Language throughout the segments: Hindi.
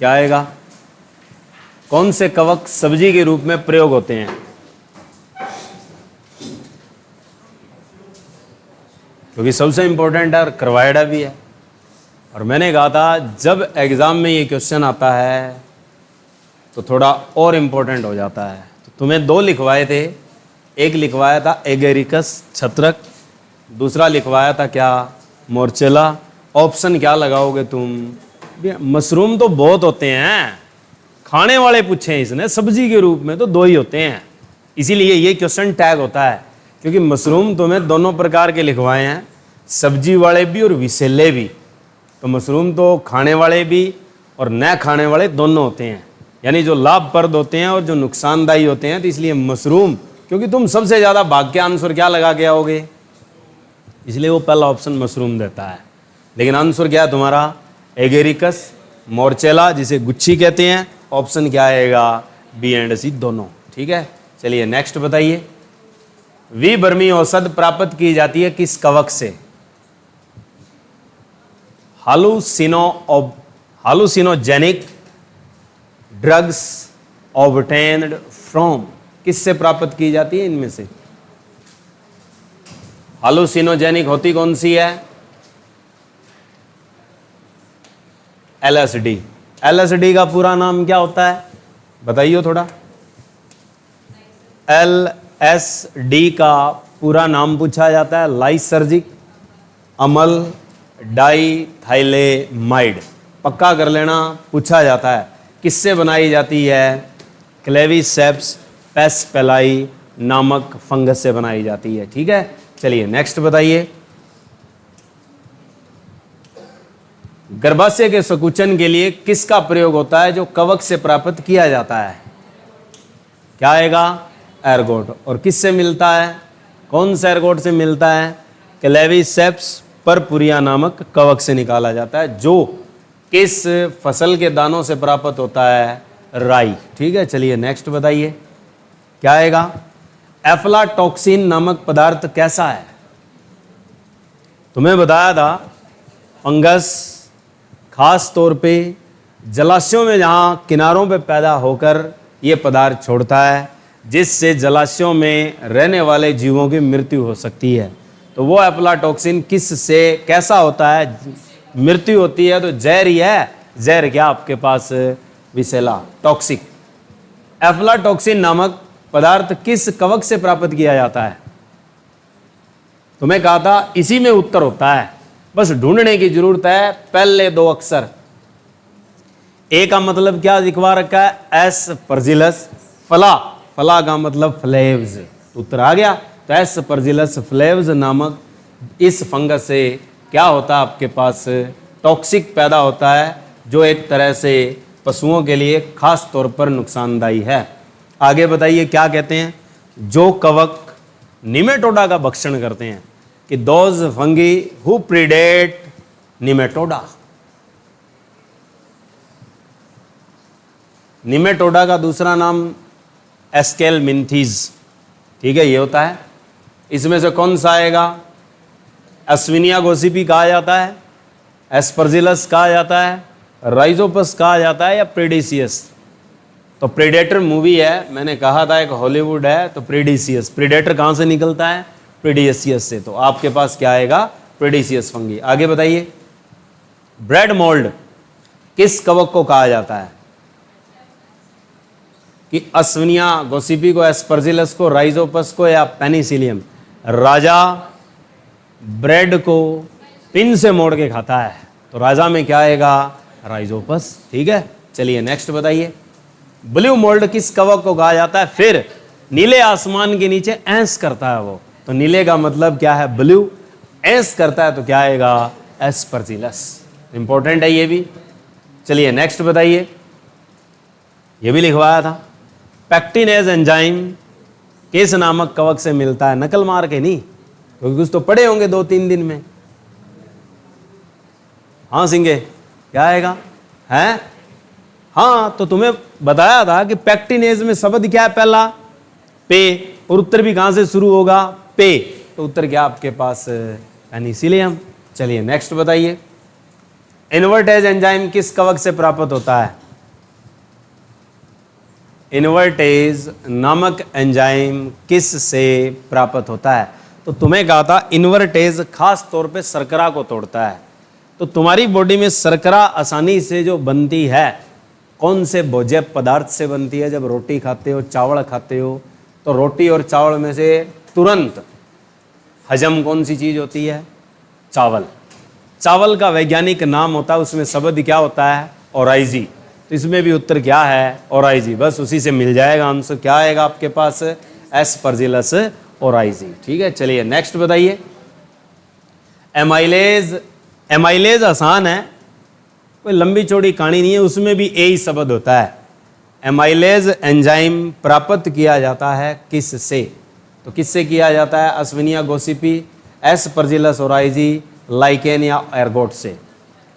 क्या आएगा? कौन से कवक सब्जी के रूप में प्रयोग होते हैं? क्योंकि सबसे इंपॉर्टेंट है और करवाएडा भी है। और मैंने कहा था जब एग्जाम में ये क्वेश्चन आता है तो थोड़ा और इम्पोर्टेंट हो जाता है। तो तुम्हें दो लिखवाए थे, एक लिखवाया था एगेरिकस छत्रक, दूसरा लिखवाया था क्या? मोर्चेला। ऑप्शन क्या लगाओगे तुम? मशरूम तो बहुत होते हैं, खाने वाले पूछे हैं इसने, सब्जी के रूप में तो दो ही होते हैं, इसीलिए ये क्वेश्चन टैग होता है। क्योंकि मशरूम तुम्हें दोनों प्रकार के लिखवाए हैं, सब्जी वाले भी और विसेले भी। तो मशरूम तो खाने वाले भी और न खाने वाले दोनों होते हैं, यानी जो लाभप्रद होते हैं और जो नुकसानदायी होते हैं। तो इसलिए मशरूम, क्योंकि तुम सबसे ज़्यादा भाग के आंसर क्या लगा के आओगे, इसलिए वो पहला ऑप्शन मशरूम देता है। लेकिन आंसर क्या है तुम्हारा? एगेरिकस, मोर्चेला जिसे गुच्छी कहते हैं। ऑप्शन क्या आएगा? बी एंड सी दोनों। ठीक है, चलिए नेक्स्ट बताइए। विवर्मी औषध प्राप्त की जाती है किस कवक से? हालुसिनोजेनिक ड्रग्स ऑब्टेन्ड फ्रॉम, किससे प्राप्त की जाती है इनमें से? हालुसिनोजेनिक होती कौन सी है? LSD। LSD का पूरा नाम क्या होता है बताइए थोड़ा। LSD का पूरा नाम पूछा जाता है लाइसर्जिक अमल डाइथाइलेमाइड। पक्का कर लेना, पूछा जाता है। किससे बनाई जाती है? क्लेविसेप्स पेस्पेलाई नामक फंगस से बनाई जाती है। ठीक है, चलिए नेक्स्ट बताइए। गर्भाशय के संकुचन के लिए किसका प्रयोग होता है जो कवक से प्राप्त किया जाता है? क्या आएगा? एर्गोट। और किससे मिलता है? कौन सा एर्गोट से मिलता है? क्लेविसेप्स परपुरिया नामक कवक से निकाला जाता है, जो किस फसल के दानों से प्राप्त होता है? राई। ठीक है, चलिए नेक्स्ट बताइए। क्या आएगा? एफ्लाटॉक्सिन नामक पदार्थ कैसा है? तुम्हें बताया था फंगस खास तौर पे जलाशयों में जहाँ किनारों पे पैदा होकर ये पदार्थ छोड़ता है, जिससे जलाशयों में रहने वाले जीवों की मृत्यु हो सकती है। तो वो एफ्लाटॉक्सिन किस से कैसा होता है? मृत्यु होती है तो जहर ही है। जहर क्या आपके पास? विसेला, टॉक्सिक। एफ्लाटॉक्सिन नामक पदार्थ किस कवक से प्राप्त किया जाता है? तुम्हें कहा था इसी में उत्तर होता है, बस ढूंढने की जरूरत है। पहले दो अक्षर, ए का मतलब क्या लिखवा रखा है? एस्परजिलस। फला, फला का मतलब फ्लेव्स। उत्तर आ गया। तो एस्परजिलस फ्लेव्स नामक इस फंगस से क्या होता है आपके पास? टॉक्सिक पैदा होता है, जो एक तरह से पशुओं के लिए खास तौर पर नुकसानदायी है। आगे बताइए क्या कहते हैं? जो कवक निमेटोडा का भक्षण करते हैं, कि those fungi who predate nematoda. Nematoda का दूसरा नाम एस्केलमिंथीज। ठीक है, ये होता है। इसमें से कौन सा आएगा? अश्विनिया गोसिपी कहा जाता है, एस्परजिलस कहा जाता है, राइजोपस कहा जाता है, या प्रेडिसियस? तो प्रेडेटर मूवी है, मैंने कहा था एक हॉलीवुड है, तो प्रेडिसियस। प्रेडेटर कहाँ से निकलता है? प्रेडिसियस से। तो आपके पास क्या आएगा? प्रेडिसियस फंगी। आगे बताइए। ब्रेड मोल्ड किस कवक को कहा जाता है? कि अश्विनिया गोसिपी को, एस्परजिलस को, राइजोपस को, या पेनिसिलियम? राजा ब्रेड को पिन से मोड़ के खाता है, तो राजा में क्या आएगा? राइजोपस। ठीक है, चलिए नेक्स्ट बताइए। ब्लू मोल्ड किस कवक को कहा जाता है? फिर नीले आसमान के नीचे ऐंस करता है वो, तो नीले का मतलब क्या है? ब्लू। ऐंस करता है तो क्या आएगा? एस्परजिलस। इंपॉर्टेंट है ये भी। चलिए नेक्स्ट बताइए। ये भी लिखवाया था। पैक्टिनेज एंजाइम किस नामक कवक से मिलता है? नकल मार के नहीं, क्योंकि कुछ तो पढ़े होंगे 2-3 दिन में। हाँ सिंगे, क्या आएगा? हैं? हाँ, तो तुम्हें बताया था कि पैक्टिनेज में शब्द क्या है? पहला पे, और उत्तर भी कहां से शुरू होगा? पे। तो उत्तर क्या आपके पास? पेनिसिलियम। चलिए नेक्स्ट बताइए। इन्वर्टेज एंजाइम किस कवक से प्राप्त होता है? इन्वर्टेज नामक एंजाइम किस से प्राप्त होता है? तो तुम्हें कहा था इन्वर्टेज खास तौर पे शर्करा को तोड़ता है। तो तुम्हारी बॉडी में शर्करा आसानी से जो बनती है कौन से भोज्य पदार्थ से बनती है? जब रोटी खाते हो, चावल खाते हो, तो रोटी और चावल में से तुरंत हजम कौन सी चीज होती है? चावल। चावल का वैज्ञानिक नाम होता है, उसमें शब्द क्या होता है? ओराइजी। तो इसमें भी उत्तर क्या है? ओराइजी। बस उसी से मिल जाएगा आंसर। क्या आएगा आपके पास? Aspergillus oryzae. ठीक है, चलिए नेक्स्ट बताइए। एमाइलेज। एमाइलेज आसान है, कोई लंबी चौड़ी कहानी नहीं है, उसमें भी ए ही शब्द होता है। एमाइलेज एंजाइम प्राप्त किया जाता है किस से? तो किससे किया जाता है? अस्विनिया गोसिपी, एस्परजिलस ओराइजी, लाइकेन या एर्गोट से।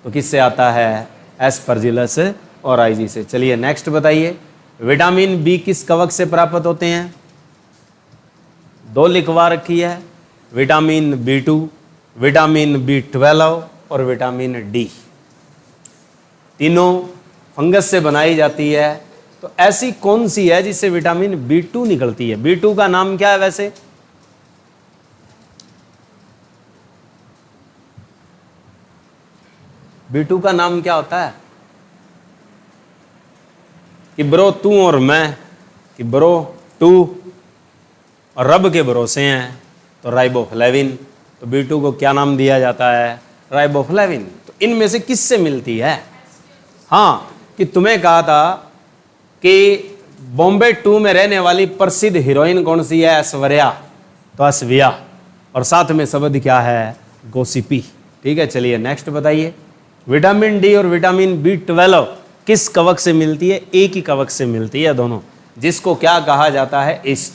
तो किससे आता है? एस्परजिलस ओराइजी से। चलिए नेक्स्ट बताइए। विटामिन बी किस कवक से प्राप्त होते हैं? दो लिखवा रखी है, विटामिन B2, विटामिन B12 और विटामिन डी। तीनों फंगस से बनाई जाती है। तो ऐसी कौन सी है जिससे विटामिन B2 निकलती है? B2 का नाम क्या है वैसे? B2 का नाम क्या होता है? कि ब्रो तू और मैं, कि ब्रो तू और रब के भरोसे हैं, तो राइबोफ्लेविन। तो B2 को क्या नाम दिया जाता है? राइबोफ्लेविन। तो इनमें से किससे मिलती है? हाँ, कि तुम्हें कहा था कि बॉम्बे 2 में रहने वाली प्रसिद्ध हीरोइन कौन सी है? ऐश्वर्या। तो ऐश्वर्या, और साथ में शब्द क्या है? गोसिपी। ठीक है, चलिए नेक्स्ट बताइए। विटामिन डी और विटामिन B12 किस कवक से मिलती है? एक ही कवक से मिलती है दोनों, जिसको क्या कहा जाता है? ईस्ट।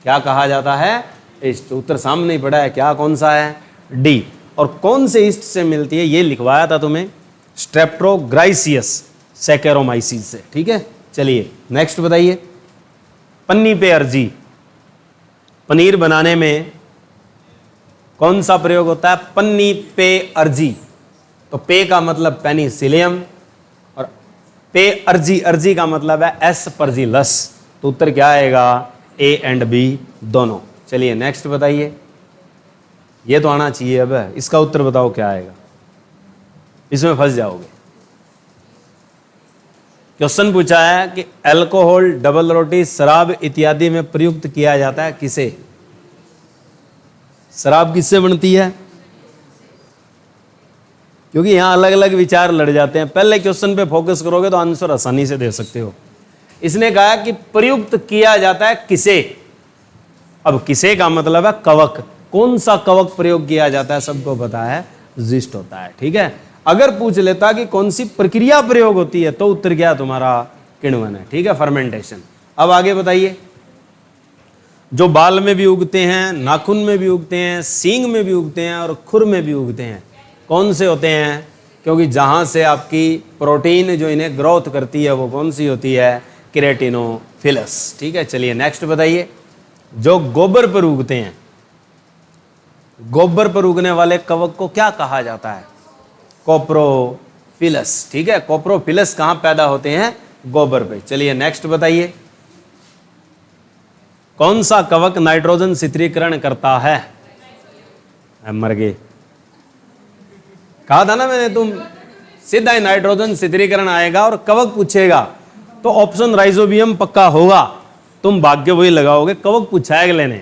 क्या कहा जाता है? ईस्ट। उत्तर सामने ही पड़ा है, क्या कौन सा है? डी। और कौन से ईस्ट से मिलती है ये लिखवाया था तुम्हें, स्ट्रेप्टोग्राइसियस सैकेरोमाइसिस से। ठीक है, चलिए नेक्स्ट बताइए। पन्नी पे अर्जी, पनीर बनाने में कौन सा प्रयोग होता है? पन्नी पे अर्जी। तो पे का मतलब पेनिसिलियम और पे अर्जी, अर्जी का मतलब है एस्परजिलस। तो उत्तर क्या आएगा? ए एंड बी दोनों। चलिए नेक्स्ट बताइए। ये तो आना चाहिए, अब इसका उत्तर बताओ क्या आएगा, इसमें फंस जाओगे। क्वेश्चन पूछा है कि अल्कोहल डबल रोटी शराब इत्यादि में प्रयुक्त किया जाता है किसे? शराब किससे बनती है? क्योंकि यहां अलग अलग विचार लड़ जाते हैं। पहले क्वेश्चन पे फोकस करोगे तो आंसर आसानी से दे सकते हो। इसने कहा कि प्रयुक्त किया जाता है किसे? अब किसे का मतलब है कवक। कौन सा कवक प्रयोग किया जाता है? सबको पता है, जिस्ट होता है। ठीक है, अगर पूछ लेता कि कौन सी प्रक्रिया प्रयोग होती है तो उत्तर क्या तुम्हारा? किण्वन है। ठीक है, फर्मेंटेशन। अब आगे बताइए। जो बाल में भी उगते हैं, नाखून में भी उगते हैं, सींग में भी उगते हैं और खुर में भी उगते हैं, कौन से होते हैं? क्योंकि जहां से आपकी प्रोटीन जो इन्हें ग्रोथ करती है वो कौन सी होती है? केराटिनोफिलस। ठीक है, चलिए नेक्स्ट बताइए। जो गोबर पर उगते हैं, गोबर पर उगने वाले कवक को क्या कहा जाता है? कोप्रोफिलस। ठीक है, कोप्रोफिलस कहां पैदा होते हैं? गोबर पे। चलिए नेक्स्ट बताइए। कौन सा कवक नाइट्रोजन शीतलीकरण करता है? मर गए, कहा था ना मैंने, तुम सीधा ही नाइट्रोजन शीतलीकरण आएगा और कवक पूछेगा तो ऑप्शन राइजोबियम पक्का होगा। तुम भाग्य वही लगाओगे, कवक पूछा है लेने,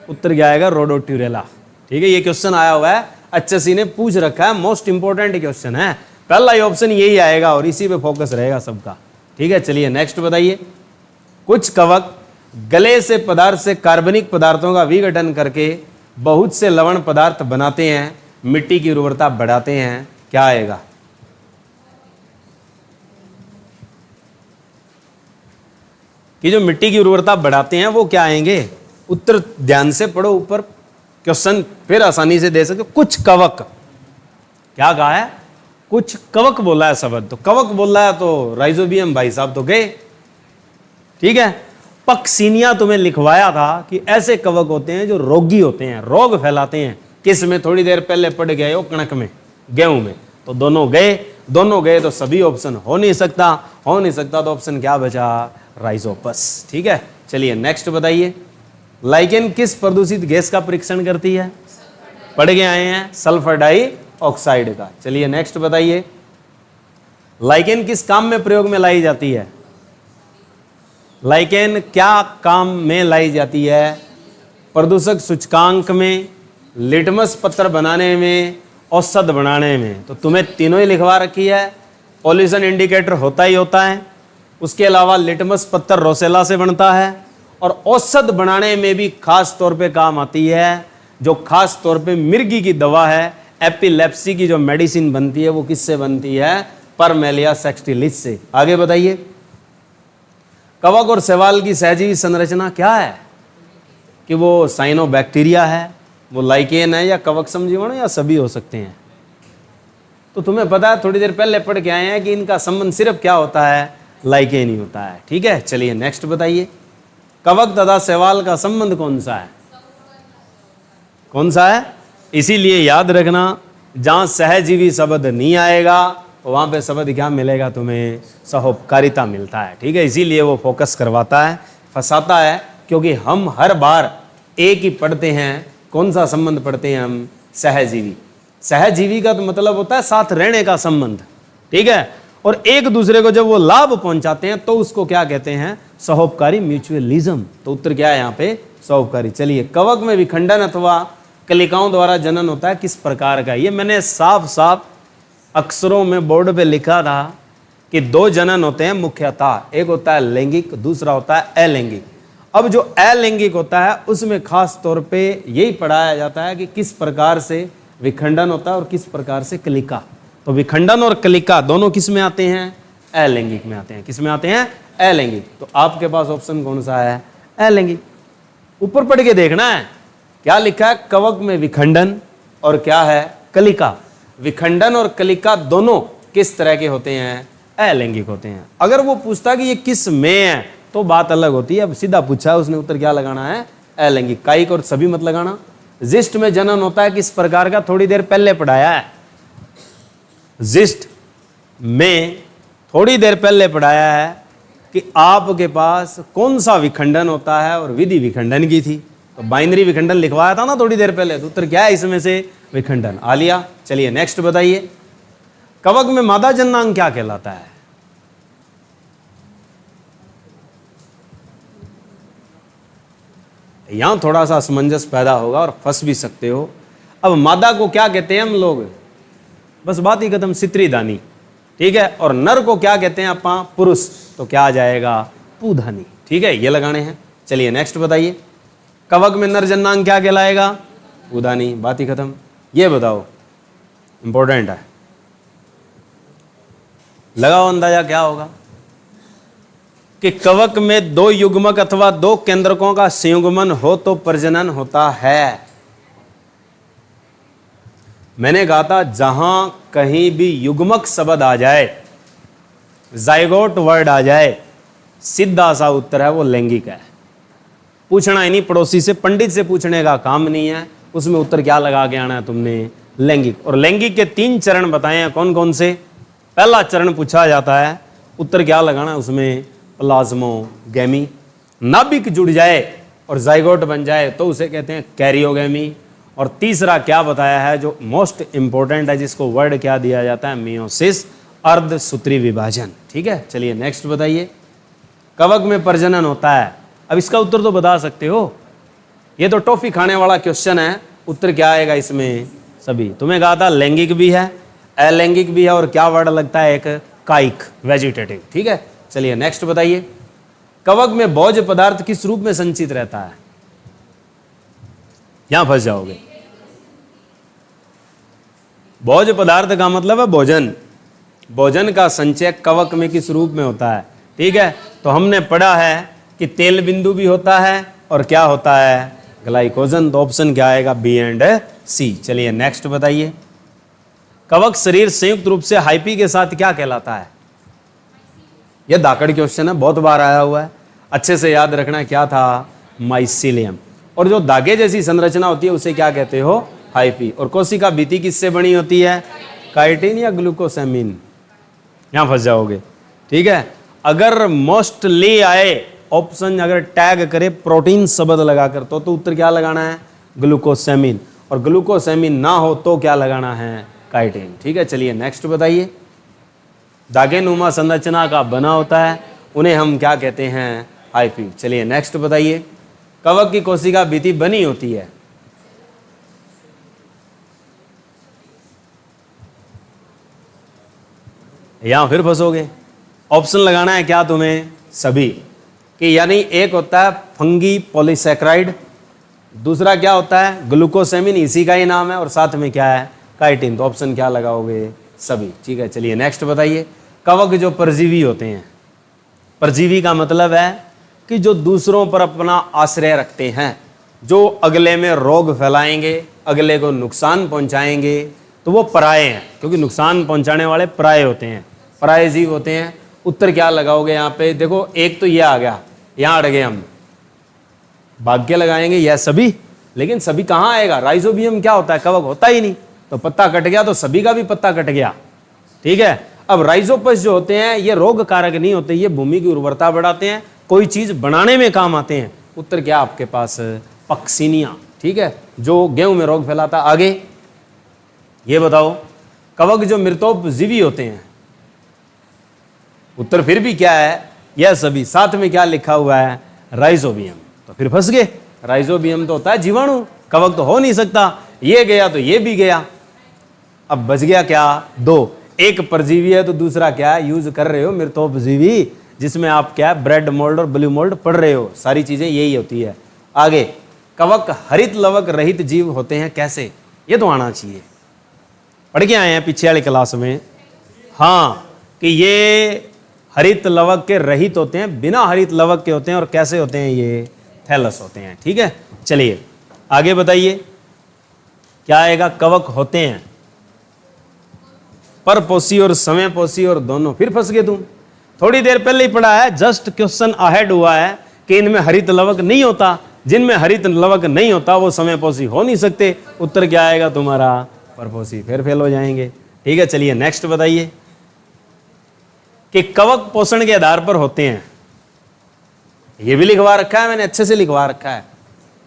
उत्तर क्या आएगा? रोडोट्यूरेला। ठीक है, ये क्वेश्चन आया हुआ है, HSC ने पूछ रखा है, मोस्ट इंपोर्टेंट क्वेश्चन है। पहला ही ऑप्शन यही आएगा और इसी पे फोकस रहेगा सबका। ठीक है, चलिए नेक्स्ट बताइए। कुछ कवक गले से पदार्थ से कार्बनिक पदार्थों का विघटन करके बहुत से लवण पदार्थ बनाते हैं, मिट्टी की उर्वरता बढ़ाते हैं, क्या आएगा? कि जो मिट्टी की उर्वरता बढ़ाते हैं वो क्या आएंगे? उत्तर ध्यान से पढ़ो, ऊपर क्वेश्चन फिर आसानी से दे सकते हो। कुछ कवक, क्या कहा है? कुछ कवक बोला है शब्द, तो कवक बोल रहा है तो राइजोबियम भाई साहब तो गए। ठीक है, पक्सिनिया तुम्हें लिखवाया था कि ऐसे कवक होते हैं जो रोगी होते हैं, रोग फैलाते हैं। किस में? थोड़ी देर पहले पड़ गए हो, कणक में, गेहूं में। तो दोनों गए तो सभी ऑप्शन हो नहीं सकता तो ऑप्शन क्या बचा? राइजोपस। ठीक है, चलिए नेक्स्ट बताइए, लाइकेन किस प्रदूषित गैस का परीक्षण करती है? पढ़ के आए हैं, सल्फर डाइऑक्साइड का। चलिए नेक्स्ट बताइए, लाइकेन किस काम में प्रयोग में लाई जाती है? लाइकेन क्या काम में लाई जाती है? प्रदूषक सूचकांक में, लिटमस पत्र बनाने में, औषध बनाने में। तो तुम्हें तीनों ही लिखवा रखी है। पॉल्यूशन इंडिकेटर होता ही होता है, उसके अलावा लिटमस पत्र रोसेला से बनता है, और औषध बनाने में भी खास तौर पे काम आती है, जो खास तौर पे मिर्गी की दवा है, एपिलेप्सी की जो मेडिसिन बनती है वो किससे बनती है? परमेलिया सेक्सटिलिस से। आगे बताइए, कवक और शैवाल की सहजीवी संरचना क्या है? कि वो साइनोबैक्टीरिया है, वो लाइकेन है, या कवक समजीवाणु, या सभी हो सकते हैं। तो तुम्हें पता है, थोड़ी देर पहले पढ़ के आए हैं कि इनका संबंध सिर्फ क्या होता है? लाइकेन ही होता है। ठीक है, चलिए नेक्स्ट बताइए, कवक तथा शैवाल का संबंध कौन सा है? कौन सा है? इसीलिए याद रखना, जहां सहजीवी शब्द नहीं आएगा तो वहां पे शब्द क्या मिलेगा तुम्हें? सहोपकारिता मिलता है। ठीक है, इसीलिए वो फोकस करवाता है, फंसाता है, क्योंकि हम हर बार एक ही पढ़ते हैं। कौन सा संबंध पढ़ते हैं हम? सहजीवी। सहजीवी का तो मतलब होता है साथ रहने का संबंध। ठीक है, और एक दूसरे को जब वो लाभ पहुंचाते हैं तो उसको क्या कहते हैं? सहोपकारी, म्यूचुअलिज्म। तो उत्तर क्या है यहाँ पे? सहोपकारी। चलिए, कवक में विखंडन अथवा कलिकाओं द्वारा जनन होता है, किस प्रकार का? ये मैंने साफ साफ अक्षरों में बोर्ड पे लिखा था कि दो जनन होते हैं मुख्यतः, एक होता है लैंगिक, दूसरा होता है अलैंगिक। अब जो अलैंगिक होता है उसमें खास तौर पे यही पढ़ाया जाता है कि किस प्रकार से विखंडन होता है और किस प्रकार से कलिका। तो विखंडन और कलिका दोनों किस में आते हैं? अलैंगिक में आते हैं। किस में आते हैं? अलैंगिक। तो आपके पास ऑप्शन कौन सा है? अलैंगिक। ऊपर पढ़ के देखना है क्या लिखा है, कवक में विखंडन और क्या है? कलिका। विखंडन और कलिका दोनों किस तरह के होते हैं? अलैंगिक होते हैं। अगर वो पूछता कि ये किस में है तो बात अलग होती है। अब सीधा पूछा है उसने, उत्तर क्या लगाना है? अलैंगिक। कायिक और सभी मत लगाना। जिस्ट में जनन होता है किस प्रकार का? थोड़ी देर पहले पढ़ाया है। जिस्ट में थोड़ी देर पहले पढ़ाया है कि आपके पास कौन सा विखंडन होता है और विधि विखंडन की थी। तो बाइनरी विखंडन लिखवाया था ना थोड़ी देर पहले। तो उत्तर क्या है इसमें से? विखंडन। आ लिया। चलिए नेक्स्ट बताइए, कवक में मादा जननांग क्या कहलाता है? यहां थोड़ा सा असमंजस पैदा होगा और फंस भी सकते हो। अब मादा को क्या कहते हैं हम लोग? बस बात ही खत्म, सित्रीदानी। ठीक है, और नर को क्या कहते हैं अपा? पुरुष। तो क्या आ जाएगा? पूधानी। ठीक है, ये लगाने हैं। चलिए नेक्स्ट बताइए, कवक में नर जननांग क्या कहलाएगा? पूधानी। बात ही खत्म। ये बताओ, इंपॉर्टेंट है, लगाओ अंदाजा क्या होगा कि कवक में दो युग्मक अथवा दो केंद्रकों का संयुग्मन हो तो प्रजनन होता है। मैंने कहा था जहां कहीं भी युग्मक शब्द आ जाए, जाइगोट वर्ड आ जाए, सीधा सा उत्तर है वो लैंगिक है। पूछना ही नहीं, पड़ोसी से, पंडित से पूछने का काम नहीं है। उसमें उत्तर क्या लगा के आना है तुमने? लैंगिक। और लैंगिक के 3 चरण बताए हैं, कौन कौन से? पहला चरण पूछा जाता है, उत्तर क्या लगाना है उसमें? प्लाज्मोगैमी। नाभिक जुड़ जाए और जाइगोट बन जाए तो उसे कहते हैं कैरियोगैमी। और तीसरा क्या बताया है जो मोस्ट इंपॉर्टेंट है, जिसको वर्ड क्या दिया जाता है? मियोसिस, अर्धसूत्री विभाजन। ठीक है, चलिए नेक्स्ट बताइए, कवक में प्रजनन होता है। अब इसका उत्तर तो बता सकते हो, ये तो टॉफी खाने वाला क्वेश्चन है। उत्तर क्या आएगा इसमें? सभी। तुम्हें कहा था लैंगिक भी है, अलैंगिक भी है, और क्या वर्ड लगता है? एक कायिक, वेजिटेटिव। ठीक है, चलिए नेक्स्ट बताइए, कवक में भोज्य पदार्थ किस रूप में संचित रहता है? यहां फंस जाओगे। भोज्य पदार्थ का मतलब है भोजन। भोजन का संचय कवक में किस रूप में होता है? ठीक है, तो हमने पढ़ा है कि तेल बिंदु भी होता है और क्या होता है? ग्लाइकोजन। तो ऑप्शन क्या आएगा? बी एंड सी। चलिए नेक्स्ट बताइए, कवक शरीर संयुक्त रूप से हाइपी के साथ क्या कहलाता है? यह धाकड़ क्वेश्चन है, बहुत बार आया हुआ है, अच्छे से याद रखना। क्या था? माइसीलियम। और जो धागे जैसी संरचना होती है उसे क्या कहते हो? हाइपी। और कोशिका भित्ति किससे बनी होती है? काइटिन या ग्लूकोसामिन। यहां फंस जाओगे। ठीक है, अगर मोस्टली आए ऑप्शन, अगर टैग करे प्रोटीन शब्द लगाकर तो उत्तर क्या लगाना है? ग्लूकोसेमिन। और ग्लूकोसेमिन ना हो तो क्या लगाना है? काइटिन। ठीक है, चलिए नेक्स्ट बताइए। धागे नुमा संरचना का बना होता है, उन्हें हम क्या कहते हैं? हाइफी। चलिए नेक्स्ट बताइए। कवक की कोशिका भित्ति बनी होती है। यहां फिर फंसोगे। ऑप्शन लगाना है क्या तुम्हें? सभी। कि यानी एक होता है फंगी पॉलीसैकेराइड, दूसरा क्या होता है? ग्लूकोसेमिन, इसी का ही नाम है, और साथ में क्या है? काइटिन। तो ऑप्शन क्या लगाओगे? सभी। ठीक है, चलिए नेक्स्ट बताइए। कवक जो परजीवी होते हैं, परजीवी का मतलब है कि जो दूसरों पर अपना आश्रय रखते हैं, जो अगले में रोग फैलाएंगे, अगले को नुकसान पहुंचाएंगे, तो वो पराये हैं, क्योंकि नुकसान पहुंचाने वाले पराये होते हैं, पराये जीव होते हैं। उत्तर क्या लगाओगे यहाँ पे? देखो एक तो ये आ गया, यहाँ अड़ गए हम, भाग्य लगाएंगे यह सभी, लेकिन सभी कहाँ आएगा? राइजोबियम क्या होता है? कवक होता ही नहीं, तो पत्ता कट गया तो सभी का भी पत्ता कट गया। ठीक है, अब राइजोपस जो होते हैं ये रोग कारक नहीं होते, ये भूमि की उर्वरता बढ़ाते हैं, कोई चीज बनाने में काम आते हैं। उत्तर क्या आपके पास? पक्सिनिया। ठीक है, जो गेहूं में रोग फैलाता। आगे ये बताओ, कवक जो मृतोपजीवी होते हैं, उत्तर फिर भी क्या है? यह सभी। साथ में क्या लिखा हुआ है? राइजोबियम। तो फिर फंस गए। राइजोबियम तो होता है जीवाणु, कवक तो हो नहीं सकता। ये गया तो ये भी गया। अब बच गया क्या? दो, एक परजीवी है तो दूसरा क्या है? यूज कर रहे हो मृतोपजीवी, जिसमें आप क्या है? ब्रेड मोल्ड और ब्लू मोल्ड पढ़ रहे हो, सारी चीजें यही होती है। आगे, कवक हरित लवक रहित जीव होते हैं, कैसे? ये तो आना चाहिए, पढ़ के आए हैं पिछले वाली क्लास में। हाँ, कि ये हरित लवक के रहित होते हैं, बिना हरित लवक के होते हैं। और कैसे होते हैं? ये थैलस होते हैं। ठीक है, चलिए आगे बताइए क्या आएगा? कवक होते हैं परपोषी और समयपोषी और दोनों। फिर फंस गए तुम, थोड़ी देर पहले ही पढ़ा है, जस्ट क्वेश्चन अहेड हुआ है कि इनमें हरित लवक नहीं होता, जिनमें हरित लवक नहीं होता वो समयपोषी हो नहीं सकते। उत्तर क्या आएगा तुम्हारा? परपोषी। फिर फेल हो जाएंगे। ठीक है, चलिए नेक्स्ट बताइए कि कवक पोषण के आधार पर होते हैं। ये भी लिखवा रखा है मैंने, अच्छे से लिखवा रखा है,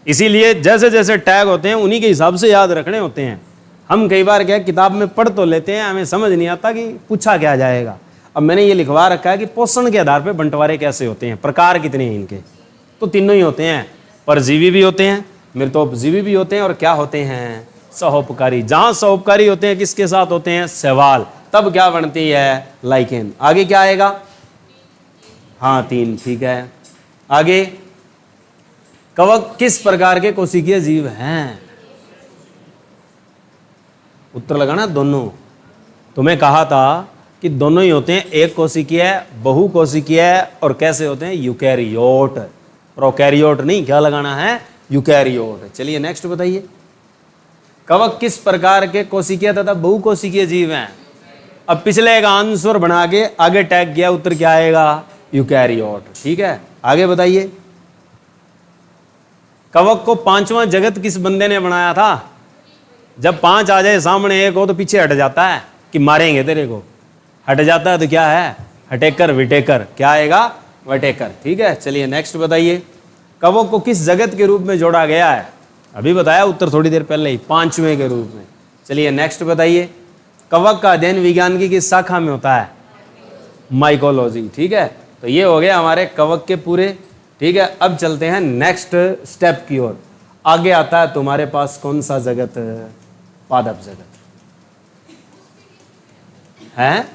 इसीलिए जैसे जैसे टैग होते हैं उन्हीं के हिसाब से याद रखने होते हैं। हम कई बार क्या किताब में पढ़ तो लेते हैं, हमें समझ नहीं आता कि पूछा क्या जाएगा। अब मैंने ये लिखवा रखा है कि पोषण के आधार पर बंटवारे कैसे होते हैं, प्रकार कितने हैं इनके। तो तीनों ही होते हैं, परजीवी भी होते हैं, मृतोपजीवी भी होते हैं, और क्या होते हैं? सहोपकारी। जहां सहोपकारी होते हैं किसके साथ होते हैं? शैवाल। तब क्या बनती है? लाइकेन। आगे क्या आएगा? हाँ, 3। ठीक है, आगे, कवक किस प्रकार के कोशिकीय जीव हैं? उत्तर लगाना दोनों। तुम्हें कहा था कि दोनों ही होते हैं, एक कोशिकीय, बहु कोशिकीय, और कैसे होते हैं? यूकैरियोट। प्रोकैरियोट नहीं, क्या लगाना है? यूकैरियोट। चलिए नेक्स्ट बताइए, कवक किस प्रकार के कोशिकीय तथा बहु कोशिकीय जीव हैं? अब पिछले का आंसर बना के आगे टैग किया, उत्तर क्या आएगा? यूकैरियोट। ठीक है, आगे बताइए, कवक को पांचवां जगत किस बंदे ने बनाया था? जब 5 आ जाए सामने, एक हो तो पीछे हट जाता है कि मारेंगे तेरे को, हट जाता है तो क्या है? हटेकर विटेकर। क्या आएगा? वटेकर। ठीक है, चलिए नेक्स्ट बताइए, कवक को किस जगत के रूप में जोड़ा गया है? अभी बताया उत्तर थोड़ी देर पहले ही, 5वें के रूप में। चलिए नेक्स्ट बताइए, कवक का अध्ययन विज्ञान की किस शाखा में होता है? माइकोलॉजी। ठीक है, तो ये हो गए हमारे कवक के पूरे। ठीक है, अब चलते हैं नेक्स्ट स्टेप की ओर। आगे आता है तुम्हारे पास कौन सा जगत? पादप जगत है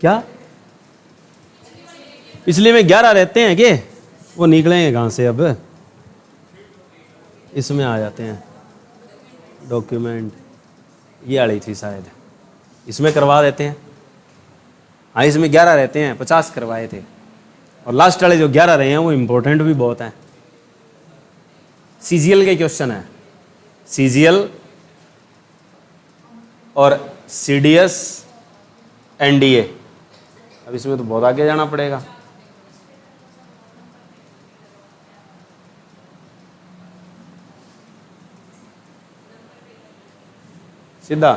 क्या? पिछले में 11 रहते हैं कि वो निकलेंगे कहाँ से? अब इसमें आ जाते हैं डॉक्यूमेंट, ये आ रही थी शायद, इसमें करवा देते हैं। हाँ, इसमें 11 रहते हैं, 50 करवाए थे, और लास्ट वाले जो 11 रहे हैं वो इंपॉर्टेंट भी बहुत हैं। सीजीएल के क्वेश्चन है, सीजीएल और सीडीएस, एनडीए। अब इसमें तो बहुत आगे जाना पड़ेगा। सीधा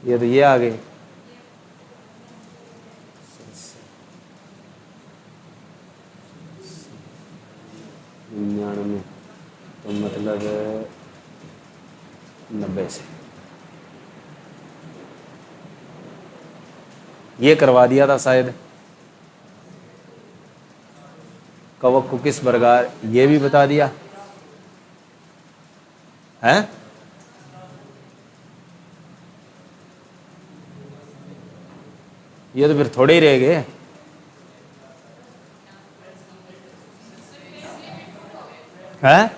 ये तो ये आ गए। 99 तो मतलब 90 से ये करवा दिया था शायद। कवक को किस प्रकार, ये भी बता दिया है। ये तो फिर थोड़े ही रह गए। है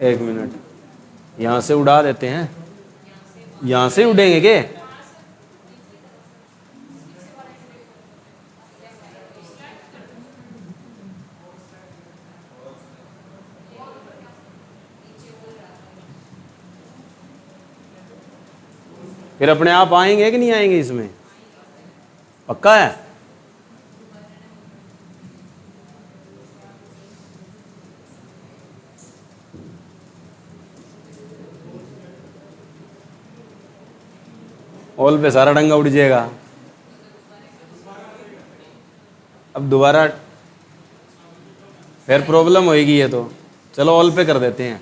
एक मिनट, यहां से उड़ा देते हैं। यहां से उड़ेंगे के? फिर अपने आप आएंगे कि नहीं आएंगे? इसमें पक्का है? ऑल पे सारा डंगा उड़ जाएगा। अब दोबारा फिर प्रॉब्लम होएगी ये तो। चलो ऑल पे कर देते हैं,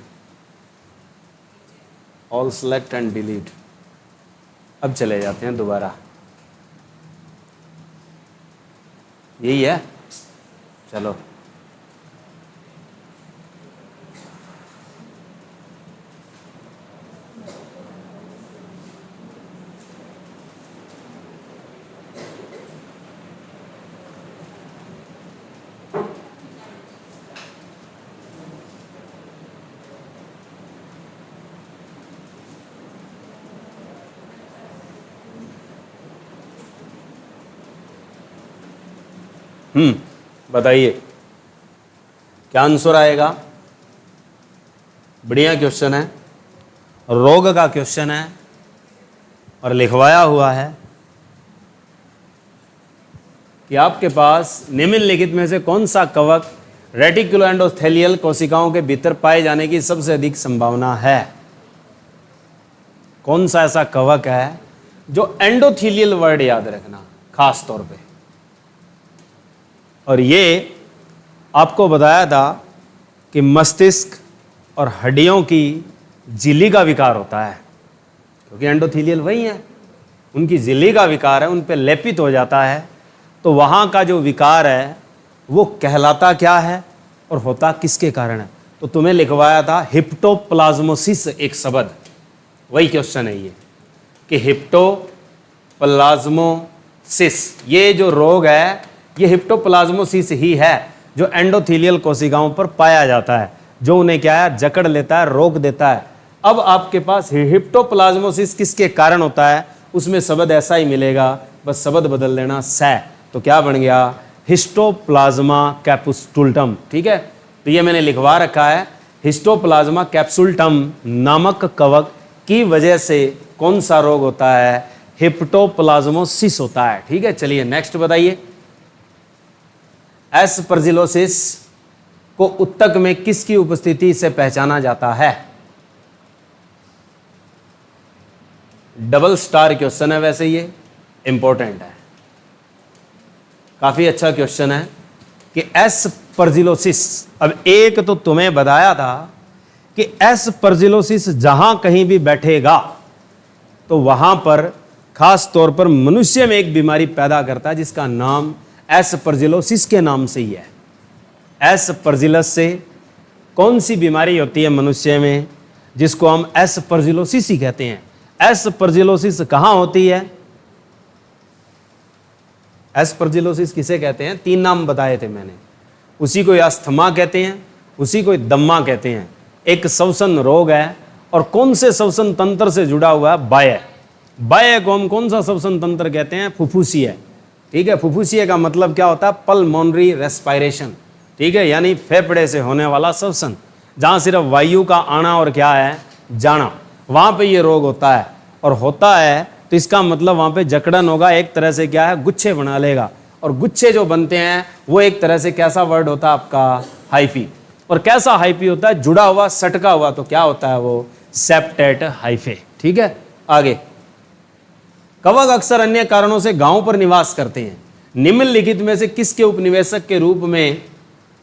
ऑल सेलेक्ट एंड डिलीट। अब चले जाते हैं दोबारा, यही है। चलो बताइए क्या आंसर आएगा। बढ़िया क्वेश्चन है, रोग का क्वेश्चन है और लिखवाया हुआ है कि आपके पास निम्नलिखित में से कौन सा कवक रेटिकुलो एंडोथेलियल कोशिकाओं के भीतर पाए जाने की सबसे अधिक संभावना है। कौन सा ऐसा कवक है जो एंडोथेलियल वर्ड याद रखना खास तौर पे। और ये आपको बताया था कि मस्तिष्क और हड्डियों की झिल्ली का विकार होता है, क्योंकि एंडोथेलियल वही है, उनकी झिल्ली का विकार है, उन पे लेपित हो जाता है। तो वहाँ का जो विकार है वो कहलाता क्या है और होता किसके कारण है। तो तुम्हें लिखवाया था हिप्टोप्लाज्मोसिस, एक शब्द, वही क्वेश्चन है ये कि हिप्टोप्लाज्मोसिस ये जो रोग है ये हिप्टोप्लाज्मोसिस ही है जो एंडोथेलियल कोशिकाओं पर पाया जाता है, जो उन्हें क्या है जकड़ लेता है, रोक देता है। अब आपके पास हिप्टोप्लाज्मोसिस किसके कारण होता है उसमें शब्द ऐसा ही मिलेगा, बस शब्द बदल देना सै, तो क्या बन गया हिस्टोप्लाज्मा कैप्सुलटम। ठीक है, तो ये मैंने लिखवा रखा है, हिस्टोप्लाज्मा कैप्सुलटम नामक कवक की वजह से कौन सा रोग होता है, हिप्टोप्लाज्मोसिस होता है। ठीक है, चलिए नेक्स्ट बताइए। एस्परजिलोसिस को उत्तक में किसकी उपस्थिति से पहचाना जाता है। डबल स्टार क्वेश्चन है, वैसे ये इंपॉर्टेंट है, काफी अच्छा क्वेश्चन है कि एस्परजिलोसिस। अब एक तो तुम्हें बताया था कि एस्परजिलोसिस जहां कहीं भी बैठेगा तो वहां पर खास तौर पर मनुष्य में एक बीमारी पैदा करता है जिसका नाम एस्परजिलोसिस के नाम से ही है। एस्परजिलस से कौन सी बीमारी होती है मनुष्य में जिसको हम एस्परजिलोसिस ही कहते हैं। एस्परजिलोसिस कहाँ होती है, एस्परजिलोसिस किसे कहते हैं, तीन नाम बताए थे मैंने। उसी को अस्थमा कहते हैं, उसी को दम्मा कहते हैं, एक श्वसन रोग है। और कौन से श्वसन तंत्र से जुड़ा हुआ है, बाह्य। बाह्य को हम कौन सा श्वसन तंत्र कहते हैं, फुफ्फुसीय। ठीक है, फुफ्फुसीय का मतलब क्या होता है, पल्मोनरी रेस्पिरेशन। ठीक है, यानी फेफड़े से होने वाला श्वसन, जहाँ सिर्फ वायु का आना और क्या है जाना, वहाँ पे ये रोग होता है। और होता है तो इसका मतलब वहाँ पे जकड़न होगा, एक तरह से क्या है गुच्छे बना लेगा, और गुच्छे जो बनते हैं वो एक तरह से कैसा वर्ड होता है आपका, हाइफी। और कैसा हाइफी होता है, जुड़ा हुआ, सटका हुआ, तो क्या होता है वो, सेप्टेट हाइफे। ठीक है, आगे, कवक अक्सर अन्य कारणों से गांव पर निवास करते हैं। निम्नलिखित में से किसके उपनिवेशक के रूप में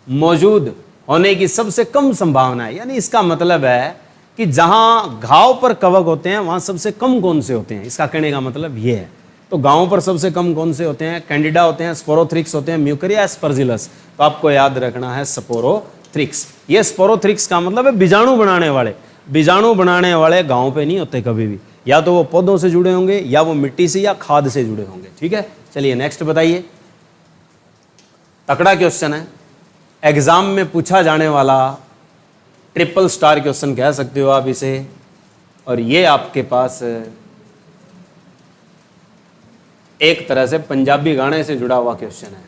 मौजूद होने की सबसे कम संभावना है? यानी इसका मतलब है कि जहां घाव पर कवक होते हैं वहां सबसे कम कौन से होते हैं, इसका कहने का मतलब ये है। तो गांव पर सबसे कम कौन से होते हैं, कैंडिडा होते हैं, स्पोरोथ्रिक्स होते हैं, म्यूकर या एस्परजिलस। तो आपको याद रखना है स्पोरोथ्रिक्स। ये स्पोरोथ्रिक्स का मतलब है बीजाणु बनाने वाले। बीजाणु बनाने वाले गांव पे नहीं होते कभी भी, या तो वो पौधों से जुड़े होंगे या वो मिट्टी से या खाद से जुड़े होंगे। ठीक है, चलिए नेक्स्ट बताइए। तकड़ा क्वेश्चन है, एग्जाम में पूछा जाने वाला ट्रिपल स्टार क्वेश्चन कह सकते हो आप इसे। और ये आपके पास एक तरह से पंजाबी गाने से जुड़ा हुआ क्वेश्चन है।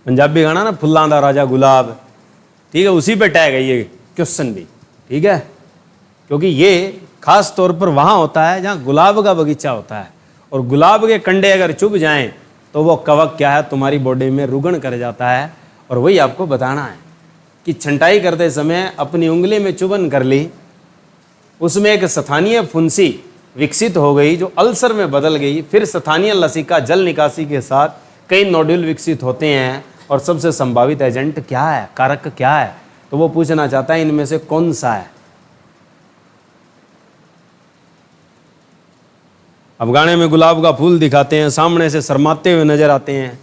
पंजाबी गाना ना, फुल्लां दा राजा गुलाब, ठीक है, उसी पे टैग है ये क्वेश्चन भी। ठीक है, क्योंकि ये खास तौर पर वहां होता है जहां गुलाब का बगीचा होता है, और गुलाब के कंडे अगर चुभ जाएं तो वो कवक क्या है, तुम्हारी बॉडी में रुगण कर जाता है। और वही आपको बताना है कि छंटाई करते समय अपनी उंगली में चुभन कर ली, उसमें एक स्थानीय फुंसी विकसित हो गई जो अल्सर में बदल गई, फिर स्थानीय लसिका जल निकासी के साथ कई नोड्यूल विकसित होते हैं, और सबसे संभावित एजेंट क्या है, कारक क्या है, तो वो पूछना चाहता है इनमें से कौन सा है। अब गाने में गुलाब का फूल दिखाते हैं, सामने से शर्माते हुए नजर आते हैं।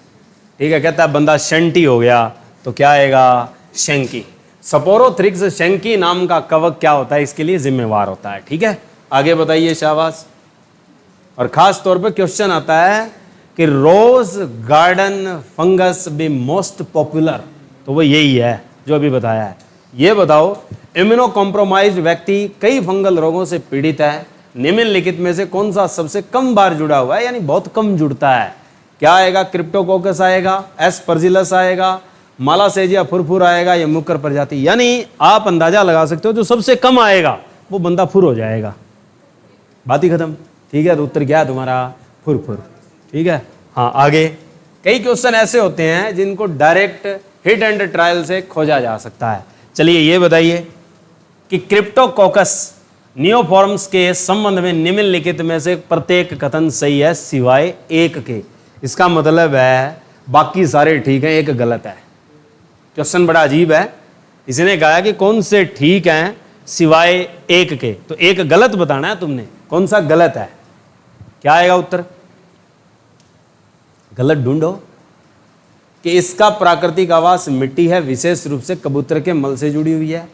ठीक है, कहता है बंदा शंटी हो गया, तो क्या आएगा, शंकी। स्पोरोथ्रिक्स शंकी नाम का कवक क्या होता है, इसके लिए जिम्मेवार होता है। ठीक है, आगे बताइए, शाबाश। और खास तौर पर क्वेश्चन आता है कि rose garden fungus be most popular, तो वो यही है जो अभी बताया है। ये बताओ, इम्यूनो कॉम्प्रोमाइज्ड व्यक्ति कई फंगल रोगों से पीड़ित है, निम्नलिखित में से कौन सा सबसे कम बार जुड़ा हुआ है, यानी बहुत कम जुड़ता है? क्या आएगा, क्रिप्टोकोकस आएगा, एस्परजिलस आएगा, मालासेजिया फुरफुर आएगा, या मुकर प्रजाति। यानी आप अंदाजा लगा सकते हो जो सबसे कम आएगा वो बंदा फुर हो जाएगा, बात ही खत्म। ठीक है, तो उत्तर क्या है तुम्हारा, फुरफुर। ठीक है, हाँ, आगे कई क्वेश्चन ऐसे होते हैं जिनको डायरेक्ट हिट एंड ट्रायल से खोजा जा सकता है। चलिए ये बताइए कि क्रिप्टोकोकस नियोफॉर्म्स के संबंध में निम्नलिखित में से प्रत्येक कथन सही है सिवाय एक के। इसका मतलब है बाकी सारे ठीक हैं, एक गलत है। क्वेश्चन बड़ा अजीब है, इसने कहा कि कौन से ठीक हैं सिवाय एक के, तो एक गलत बताना है तुमने, कौन सा गलत है, क्या आएगा उत्तर? गलत ढूंढो। कि इसका प्राकृतिक आवास मिट्टी है, विशेष रूप से कबूतर के मल से जुड़ी हुई है।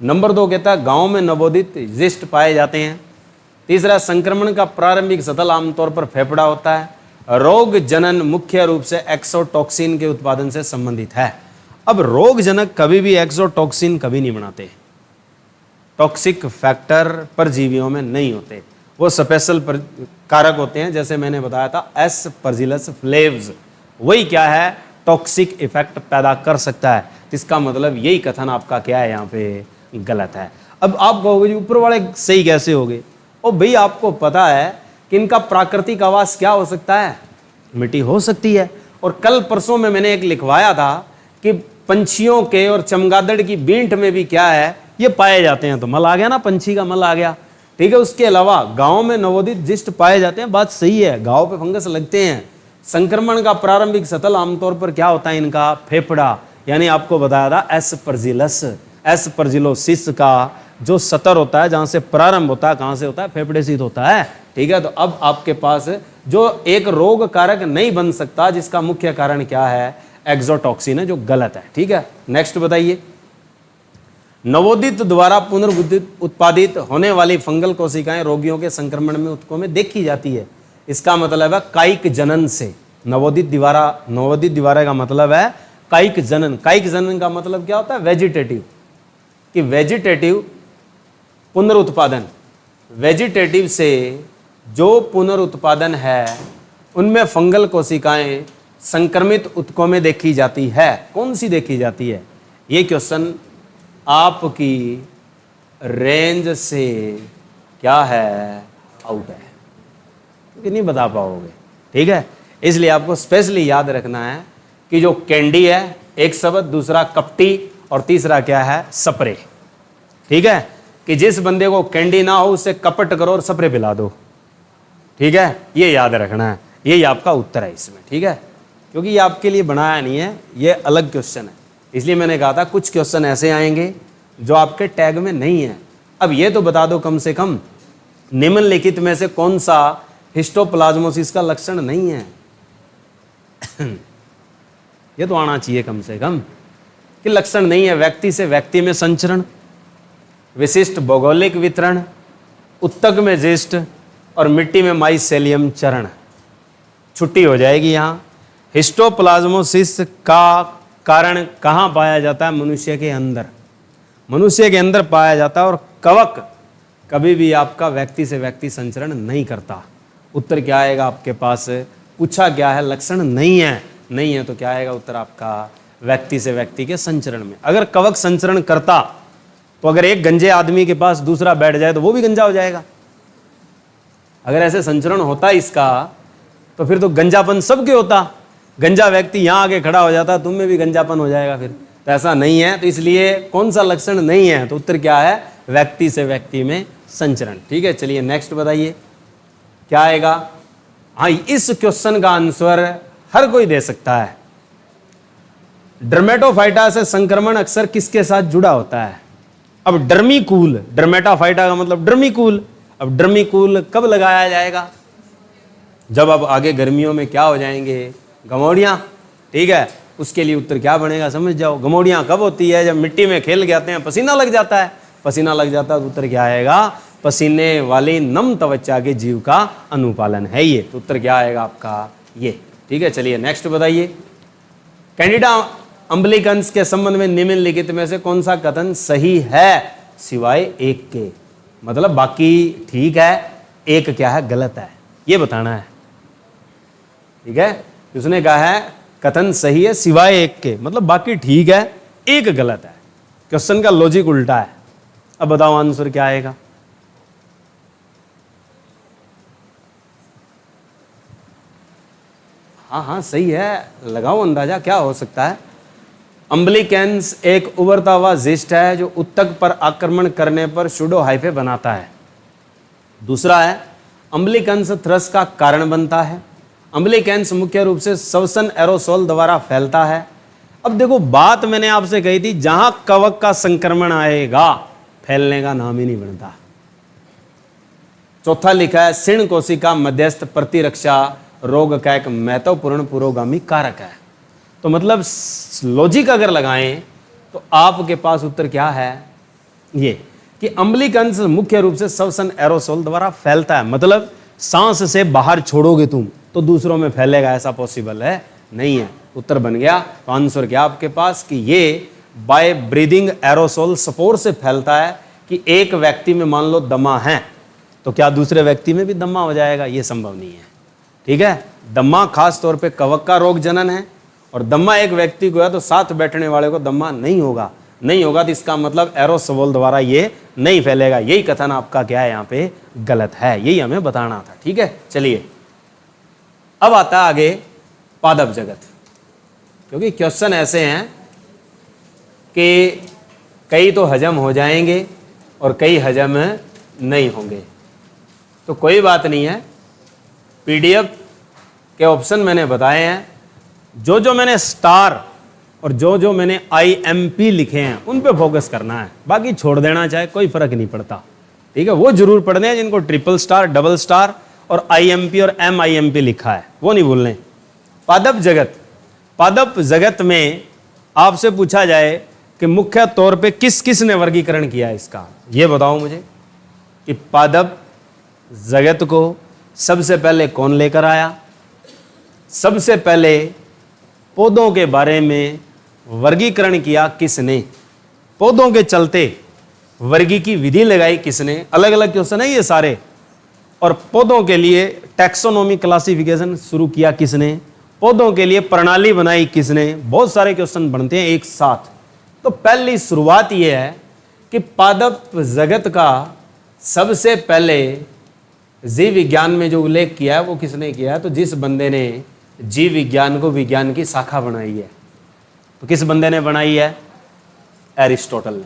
नंबर 2 कहता है गांव में नवोदित जिस्ट पाए जाते हैं। तीसरा, संक्रमण का प्रारंभिक सतल आमतौर पर फेफड़ा होता है। रोग जनन मुख्य रूप से एक्सोटॉक्सिन के उत्पादन से संबंधित है। अब रोग जनक कभी भी एक्सोटॉक्सिन कभी नहीं बनाते, टॉक्सिक फैक्टर परजीवियों में नहीं होते, वो स्पेशल कारक होते हैं, जैसे मैंने बताया था एस्परजिलस फ्लेव्स, वही क्या है, टॉक्सिक इफेक्ट पैदा कर सकता है। इसका मतलब यही कथन आपका क्या है, यहाँ पे गलत है। अब आप कहोगे जी ऊपर वाले सही कैसे हो गए? ओ भाई, आपको पता है कि इनका प्राकृतिक आवास क्या हो सकता है, मिट्टी हो सकती है। और कल परसों में मैंने एक लिखवाया था कि पंछियों के और चमगादड़ की बींट में भी क्या है, ये पाए जाते हैं। तो मल आ गया ना, पंछी का मल आ गया। ठीक है, उसके अलावा गांव में नवोदित जिस्ट पाए जाते हैं, बात सही है, गांव पे फंगस लगते हैं। संक्रमण का प्रारंभिक सतल आमतौर पर क्या होता है इनका, फेफड़ा, यानी आपको बताया था एस्परजिलस, एस्परजिलोसिस का जो सतर होता है, जहां से प्रारंभ होता है, कहां से होता है, फेफड़े से होता है। ठीक है, तो अब आपके पास जो एक रोग कारक नहीं बन सकता, जिसका मुख्य कारण क्या है, एक्सोटॉक्सिन है, जो गलत है। ठीक है, नेक्स्ट बताइए। नवोदित द्वारा पुनर्उत्पादित होने वाली फंगल कोशिकाएं रोगियों के संक्रमण में उत्कों में देखी जाती है। इसका मतलब है कायिक जनन से। नवोदित द्वारा का मतलब है कायिक जनन। कायिक जनन का मतलब क्या होता है, वेजिटेटिव, कि वेजिटेटिव पुनरुत्पादन, वेजिटेटिव से जो पुनरुत्पादन है उनमें फंगल कोशिकाएं संक्रमित उत्कों में देखी जाती है। कौन सी देखी जाती है? ये क्वेश्चन आपकी रेंज से क्या है, आउट है, क्योंकि नहीं बता पाओगे। ठीक है, इसलिए आपको स्पेशली याद रखना है कि जो कैंडी है एक शब्द, दूसरा कपटी और तीसरा क्या है, सपरे। ठीक है, कि जिस बंदे को कैंडी ना हो उससे कपट करो और सपरे पिला दो। ठीक है, ये याद रखना है, यही आपका उत्तर है इसमें। ठीक है, क्योंकि ये आपके लिए बनाया नहीं है, ये अलग क्वेश्चन है, इसलिए मैंने कहा था कुछ क्वेश्चन ऐसे आएंगे जो आपके टैग में नहीं है। अब ये तो बता दो कम से कम निम्नलिखित में से कौन सा हिस्टोप्लाज्मोसिस का लक्षण नहीं है। ये तो आना चाहिए कम से कम कि लक्षण नहीं है। व्यक्ति से व्यक्ति में संचरण, विशिष्ट भौगोलिक वितरण, उत्तक में जिस्ट और मिट्टी में माइसेलियम चरण। छुट्टी हो जाएगी यहाँ। हिस्टोप्लाज्मोसिस का कारण कहाँ पाया जाता है? मनुष्य के अंदर, मनुष्य के अंदर पाया जाता है। और कवक कभी भी आपका व्यक्ति से व्यक्ति संचरण नहीं करता। उत्तर क्या आएगा आपके पास? पूछा क्या है? लक्षण नहीं है, नहीं है तो क्या आएगा उत्तर आपका? व्यक्ति से व्यक्ति के संचरण में। अगर कवक संचरण करता तो अगर एक गंजे आदमी के पास दूसरा बैठ जाए तो वो भी गंजा हो जाएगा। अगर ऐसे संचरण होता इसका तो फिर तो गंजापन सबके होता। गंजा व्यक्ति यहाँ आके खड़ा हो जाता, तुम में भी गंजापन हो जाएगा फिर। तो ऐसा नहीं है, तो इसलिए कौन सा लक्षण नहीं है? तो उत्तर क्या है? व्यक्ति से व्यक्ति में संचरण। ठीक है, चलिए नेक्स्ट बताइए क्या आएगा। हाँ, इस क्वेश्चन का आंसर हर कोई दे सकता है। डर्मेटोफाइटा से संक्रमण अक्सर किसके साथ जुड़ा होता है? अब डर्मीकूल, डर्मेटोफाइटा का मतलब डर्मीकूल। अब डर्मीकूल कब लगाया जाएगा? जब अब आगे गर्मियों में क्या हो जाएंगे? गमौड़ियाँ। ठीक है, उसके लिए उत्तर क्या बनेगा समझ जाओ। गमौड़ियाँ कब होती है? जब मिट्टी में खेल के आते हैं, पसीना लग जाता है। पसीना लग जाता है तो उत्तर क्या आएगा? पसीने वाली नम त्वचा के जीव का अनुपालन है ये। तो उत्तर क्या आएगा आपका? ये। ठीक है, चलिए नेक्स्ट बताइए। कैंडिडा अम्बलिकन्स के संबंध में निम्नलिखित में से कौन सा कथन सही है सिवाय एक के? मतलब बाकी ठीक है, एक क्या है? गलत है, ये बताना है। ठीक है, उसने कहा है कथन सही है सिवाय एक के, मतलब बाकी ठीक है, एक गलत है। क्वेश्चन का लॉजिक उल्टा है। अब बताओ आंसर क्या आएगा? हाँ हाँ सही है, लगाओ अंदाजा क्या हो सकता है। अम्बलिकेंस एक उभरता हुआ जिस्ट है जो उत्तक पर आक्रमण करने पर सूडो हाइफे बनाता है। दूसरा है अम्बलिकेंस थ्रस का कारण बनता है। अम्बलिकेंस मुख्य रूप से श्वसन एरोसोल द्वारा फैलता है। अब देखो बात मैंने आपसे कही थी, जहां कवक का संक्रमण आएगा फैलने का नाम ही नहीं बनता। चौथा लिखा है सिण कोशिका मध्यस्थ प्रतिरक्षा रोग का एक महत्वपूर्ण पुरोगामी कारक है। तो मतलब लॉजिक अगर लगाएं तो आपके पास उत्तर क्या है? ये कि अम्बलिकेंस मुख्य रूप से श्वसन एरोसोल द्वारा फैलता है। मतलब सांस से बाहर छोड़ोगे तुम तो दूसरों में फैलेगा, ऐसा पॉसिबल है नहीं है। उत्तर बन गया। तो आंसर क्या आपके पास कि ये बाय ब्रीदिंग एरोसोल स्पोर से फैलता है। कि एक व्यक्ति में मान लो दमा है तो क्या दूसरे व्यक्ति में भी दमा हो जाएगा? ये संभव नहीं है। ठीक है, दमा खास तौर पे कवक का रोग जनन है और दमा एक व्यक्ति को है तो साथ बैठने वाले को दमा नहीं होगा। नहीं होगा तो इसका मतलब एरोसोल द्वारा ये नहीं फैलेगा। यही कथन आपका क्या है यहाँ पे? गलत है। यही हमें बताना था। ठीक है, चलिए अब आता है आगे पादप जगत। क्योंकि क्वेश्चन ऐसे हैं कि कई तो हजम हो जाएंगे और कई हजम नहीं होंगे। तो कोई बात नहीं है, पीडीएफ के ऑप्शन मैंने बताए हैं। जो जो मैंने स्टार और जो जो मैंने आईएमपी लिखे हैं उन पे फोकस करना है, बाकी छोड़ देना चाहे कोई फर्क नहीं पड़ता। ठीक है, वो जरूर पढ़ने हैं जिनको ट्रिपल स्टार, डबल स्टार और आईएमपी और एमआईएमपी लिखा है, वो नहीं भूलने। पादप जगत, पादप जगत में आपसे पूछा जाए कि मुख्य तौर पे किस किस ने वर्गीकरण किया है इसका, ये बताओ मुझे कि पादप जगत को सबसे पहले कौन लेकर आया? सबसे पहले पौधों के बारे में वर्गीकरण किया किसने? पौधों के चलते वर्गी की विधि लगाई किसने? अलग अलग क्वेश्चन है ये सारे। और पौधों के लिए टैक्सोनॉमी क्लासिफिकेशन शुरू किया किसने? पौधों के लिए प्रणाली बनाई किसने? बहुत सारे क्वेश्चन बनते हैं एक साथ। तो पहली शुरुआत यह है कि पादप जगत का सबसे पहले जीव विज्ञान में जो उल्लेख किया है वो किसने किया है? तो जिस बंदे ने जीव विज्ञान को विज्ञान की शाखा बनाई है, तो किस बंदे ने बनाई है? एरिस्टोटल ने,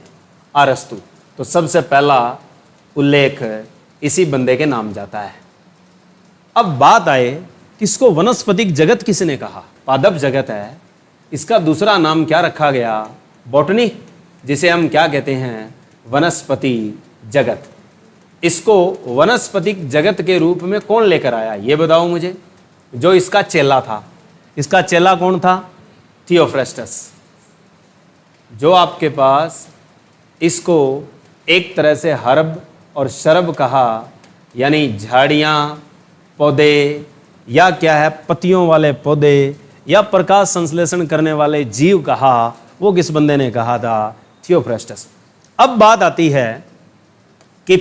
अरस्तु। तो सबसे पहला उल्लेख इसी बंदे के नाम जाता है। अब बात आए किसको वनस्पतिक जगत किसने कहा? पादप जगत है, इसका दूसरा नाम क्या रखा गया? बॉटनी, जिसे हम क्या कहते हैं? वनस्पति जगत। इसको वनस्पतिक जगत के रूप में कौन लेकर आया, ये बताओ मुझे। जो इसका चेला था, इसका चेला कौन था? थियोफ्रेस्टस। जो आपके पास इसको एक तरह से हर्ब और शरब कहा, यानी झाड़ियाँ, पौधे या क्या है, पत्तियों वाले पौधे या प्रकाश संश्लेषण करने वाले जीव कहा, वो किस बंदे ने कहा था? थियोफ्रेस्टस। अब बात आती है कि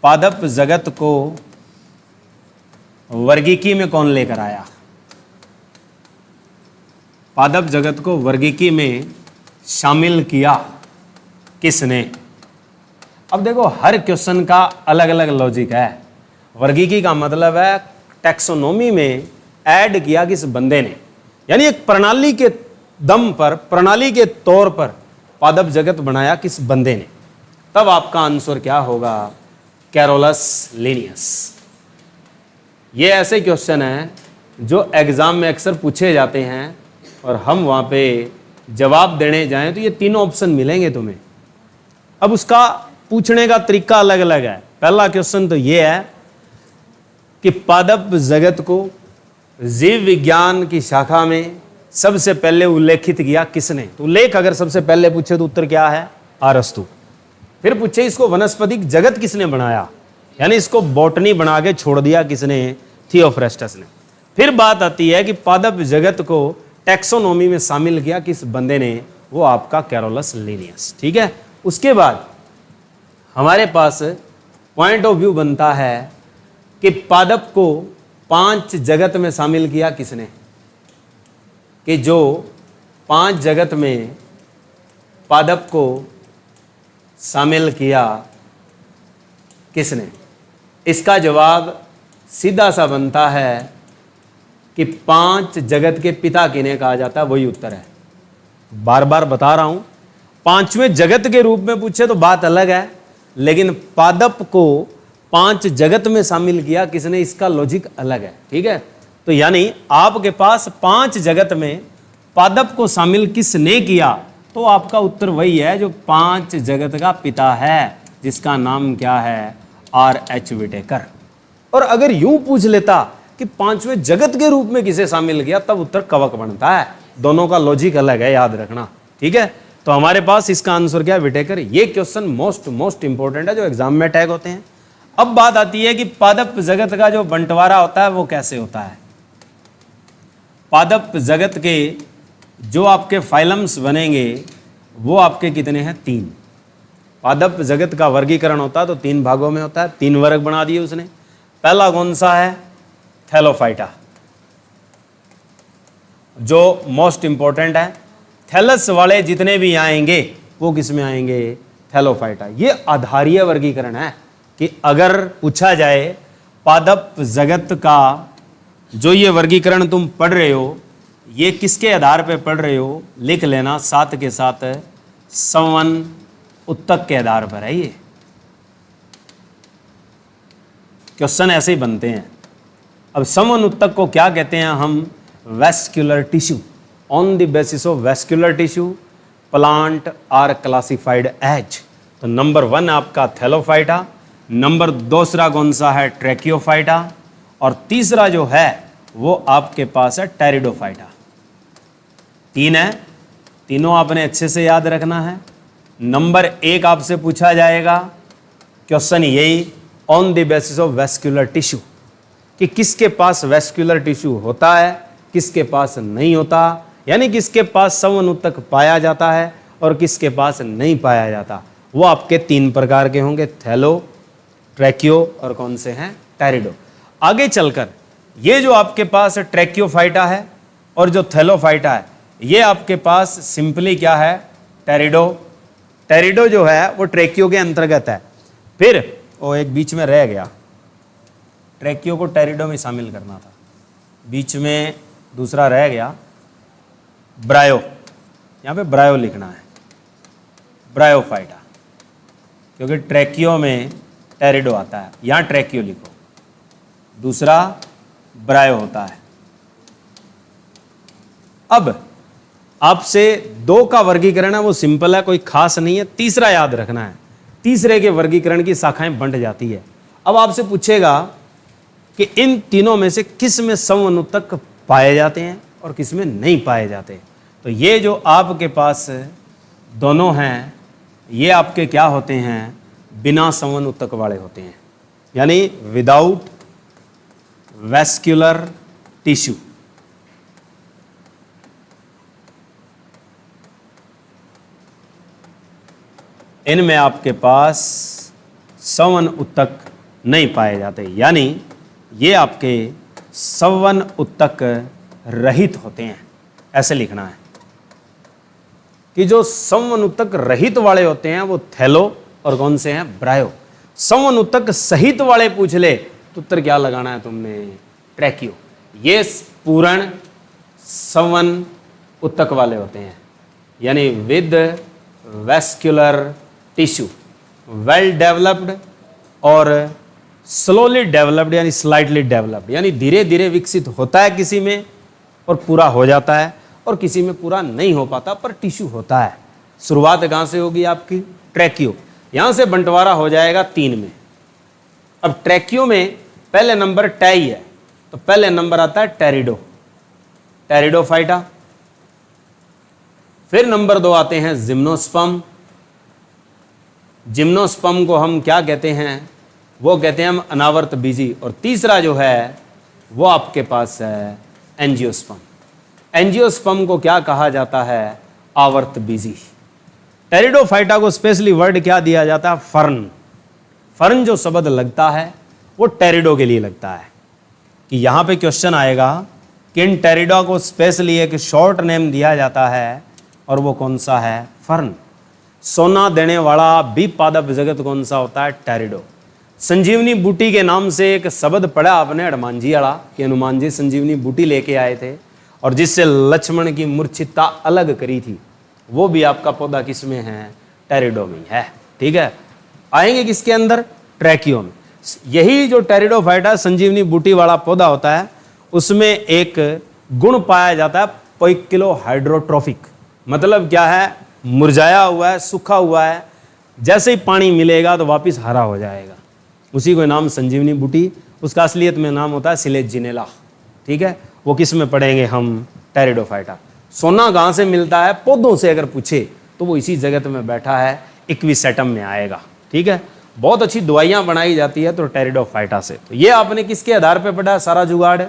पादप जगत को वर्गीकी में कौन लेकर आया? पादप जगत को वर्गीकी में शामिल किया किसने? अब देखो, हर क्वेश्चन का अलग अलग लॉजिक है। वर्गीकी का मतलब है टैक्सोनॉमी में ऐड किया किस बंदे ने, यानी एक प्रणाली के दम पर, प्रणाली के तौर पर पादप जगत बनाया किस बंदे ने। तब आपका आंसर क्या होगा? Carolus Linnaeus. ये ऐसे क्वेश्चन हैं जो एग्जाम में अक्सर पूछे जाते हैं और हम वहाँ पे जवाब देने जाएं तो ये तीनों ऑप्शन मिलेंगे तुम्हें। अब उसका पूछने का तरीका अलग अलग है। पहला क्वेश्चन तो ये है कि पादप जगत को जीव विज्ञान की शाखा में सबसे पहले उल्लेखित किया किसने? तो उल्लेख अगर सबसे पहले पूछे तो उत्तर क्या है? अरस्तु। फिर पूछे इसको वनस्पतिक जगत किसने बनाया, यानी इसको बॉटनी बना के छोड़ दिया किसने? थियोफ्रेस्टस ने। फिर बात आती है कि पादप जगत को टैक्सोनॉमी में शामिल किया किस बंदे ने? वो आपका कैरोलस लिनियस। ठीक है। उसके बाद हमारे पास पॉइंट ऑफ व्यू बनता है कि पादप को 5 जगत में शामिल किया किसने? कि जो 5 जगत में पादप को शामिल किया किसने? इसका जवाब सीधा सा बनता है कि 5 जगत के पिता किन्हें कहा जाता है, वही उत्तर है। बार बार बता रहा हूं, 5वें जगत के रूप में पूछे तो बात अलग है, लेकिन पादप को 5 जगत में शामिल किया किसने, इसका लॉजिक अलग है। ठीक है। तो यानी आपके पास 5 जगत में पादप को शामिल किसने किया, तो आपका उत्तर वही है जो 5 जगत का पिता है, जिसका नाम क्या है? R.H. विटेकर। और अगर यूं पूछ लेता कि 5वें जगत के रूप में किसे शामिल किया, तब उत्तर कवक बनता है। दोनों का लॉजिक अलग है, याद रखना। ठीक है। तो हमारे पास इसका आंसर क्या है? विटेकर। ये क्वेश्चन मोस्ट इंपॉर्टेंट है जो एग्जाम में टैग होते हैं। अब बात आती है कि पादप जगत का जो बंटवारा होता है वो कैसे होता है। पादप जगत के जो आपके फाइलम्स बनेंगे वो आपके कितने हैं? 3। पादप जगत का वर्गीकरण होता है तो 3 भागों में होता है। 3 वर्ग बना दिए उसने। पहला कौन सा है? थैलोफाइटा, जो मोस्ट इंपॉर्टेंट है। थैलस वाले जितने भी आएंगे वो किस में आएंगे? थैलोफाइटा। ये आधारीय वर्गीकरण है कि अगर पूछा जाए पादप जगत का जो ये वर्गीकरण तुम पढ़ रहे हो, ये किसके आधार पे पढ़ रहे हो, लिख लेना साथ के साथ संवन उत्तक के आधार पर है। ये क्वेश्चन ऐसे ही बनते हैं। अब संवन उत्तक को क्या कहते हैं हम? Vascular tissue. On the basis of vascular tissue plant are classified as. तो नंबर 1 आपका थैलोफाइटा, नंबर 2 कौन सा है? ट्रैकियोफाइटा, और तीसरा जो है वो आपके पास है टेरिडोफाइटा। 3 है, तीनों आपने अच्छे से याद रखना है। नंबर 1 आपसे पूछा जाएगा क्वेश्चन यही, on the basis of vascular tissue, कि किसके पास वेस्क्यूलर टिश्यू होता है, किसके पास नहीं होता, यानी किसके पास संवन उत्तक पाया जाता है और किसके पास नहीं पाया जाता। वो आपके 3 प्रकार के होंगे, थैलो, ट्रैकियो और कौन से हैं? टेरिडो। आगे चलकर ये जो आपके पास ट्रैकियोफाइटा है और जो थैलोफाइटा है, ये आपके पास सिंपली क्या है? टेरिडो टेरिडो जो है वो ट्रैकियो के अंतर्गत है। फिर वो एक बीच में रह गया, ट्रैकियो को टेरिडो में शामिल करना था, बीच में दूसरा रह गया ब्रायो, यहाँ पे ब्रायो लिखना है, ब्रायोफाइटा, क्योंकि ट्रैकियो में टेरिडो आता है, यहाँ ट्रैकियो लिखो, दूसरा ब्रायो होता है। अब आपसे दो का वर्गीकरण है वो सिंपल है, कोई खास नहीं है, तीसरा याद रखना है, तीसरे के वर्गीकरण की शाखाएं बंट जाती है। अब आपसे पूछेगा कि इन तीनों में से किस में समवनुतक पाए जाते हैं और किस में नहीं पाए जाते। तो ये जो आपके पास दोनों हैं ये आपके क्या होते हैं, बिना समवनुतक वाले होते हैं, यानी विदाउट वैस्कुलर टिश्यू। इनमें आपके पास संवन उत्तक नहीं पाए जाते, यानी ये आपके संवन उत्तक रहित होते हैं। ऐसे लिखना है कि जो संवन उत्तक रहित वाले होते हैं वो थैलो और कौन से हैं, ब्रायो। संवन उत्तक सहित वाले पूछ ले तो उत्तर क्या लगाना है तुमने, ट्रैकियो। ये पूर्ण संवन उत्तक वाले होते हैं, यानी with vascular tissue, well developed और स्लोली डेवलप्ड, यानी स्लाइटली डेवलप्ड, यानी धीरे धीरे विकसित होता है किसी में और पूरा हो जाता है, और किसी में पूरा नहीं हो पाता पर टिश्यू होता है। शुरुआत कहाँ से होगी आपकी, ट्रैकियो, यहाँ से बंटवारा हो जाएगा 3 में। अब ट्रैकियो में पहले नंबर टाई है, तो पहले नंबर आता है टेरिडो, टेरिडोफाइटा। फिर नंबर 2 आते हैं जिम्नोस्पर्म, जिम्नोस्पर्म को हम क्या कहते हैं, वो कहते हैं हम अनावर्त बीजी। और तीसरा जो है वो आपके पास है एंजियोस्पर्म। एंजियोस्पर्म को क्या कहा जाता है, आवर्त बीजी। टेरिडोफाइटा को स्पेशली वर्ड क्या दिया जाता है, फर्न। फर्न जो शब्द लगता है वो टेरिडो के लिए लगता है, कि यहाँ पे क्वेश्चन आएगा कि इन टेरिडो को स्पेशली एक शॉर्ट नेम दिया जाता है, और वो कौन सा है, फर्न। सोना देने वाला भी पादप जगत कौन सा होता है, टेरिडो। संजीवनी बूटी के नाम से एक शब्द पढ़ा आपने हनुमान जी वाला, कि हनुमान जी संजीवनी बूटी लेके आए थे और जिससे लक्ष्मण की मूर्छितता अलग करी थी, वो भी आपका पौधा किस में है, टेरिडो में है। ठीक है, आएंगे किसके अंदर, ट्रैकियो में। यही जो टेरिडोफाइटा संजीवनी बूटी वाला पौधा होता है उसमें एक गुण पाया जाता है पोइकिलो हाइड्रोट्रोफिक। मतलब क्या है, मुरझाया हुआ है, सूखा हुआ है, जैसे ही पानी मिलेगा तो वापस हरा हो जाएगा, उसी को नाम संजीवनी बूटी। उसका असलियत में नाम होता है सिलेजिनेला। ठीक है, वो किस में पढ़ेंगे हम, टेरिडोफाइटा। सोना कहाँ से मिलता है, पौधों से अगर पूछे तो वो इसी जगत में बैठा है, इक्विसेटम में आएगा। ठीक है, बहुत अच्छी दवाइयाँ बनाई जाती है तो टेरिडोफाइटा से। तो ये आपने किसके आधार पर पढ़ा, सारा जुगाड़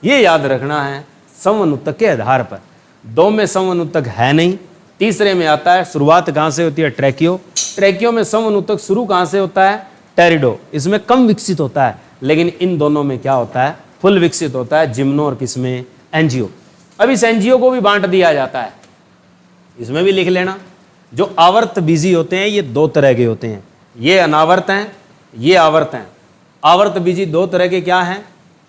ये याद रखना है, समवनुत्तक के आधार पर। 2 में समवनुत्तक है नहीं, तीसरे में आता है, शुरुआत कहाँ से होती है, ट्रैकियो। ट्रैकियो में समवनुत्तक शुरू कहाँ से होता है, टेरिडो। इसमें कम विकसित होता है, लेकिन इन दोनों में क्या होता है, फुल विकसित होता है, जिम्नो और किसमें, एंजियो। अब इस एंजियो को भी बांट दिया जाता है, इसमें भी लिख लेना। जो आवर्त बीजी होते हैं ये 2 तरह के होते हैं, ये अनावर्त हैं, ये आवर्त हैं। आवर्त बीजी 2 तरह के क्या हैं,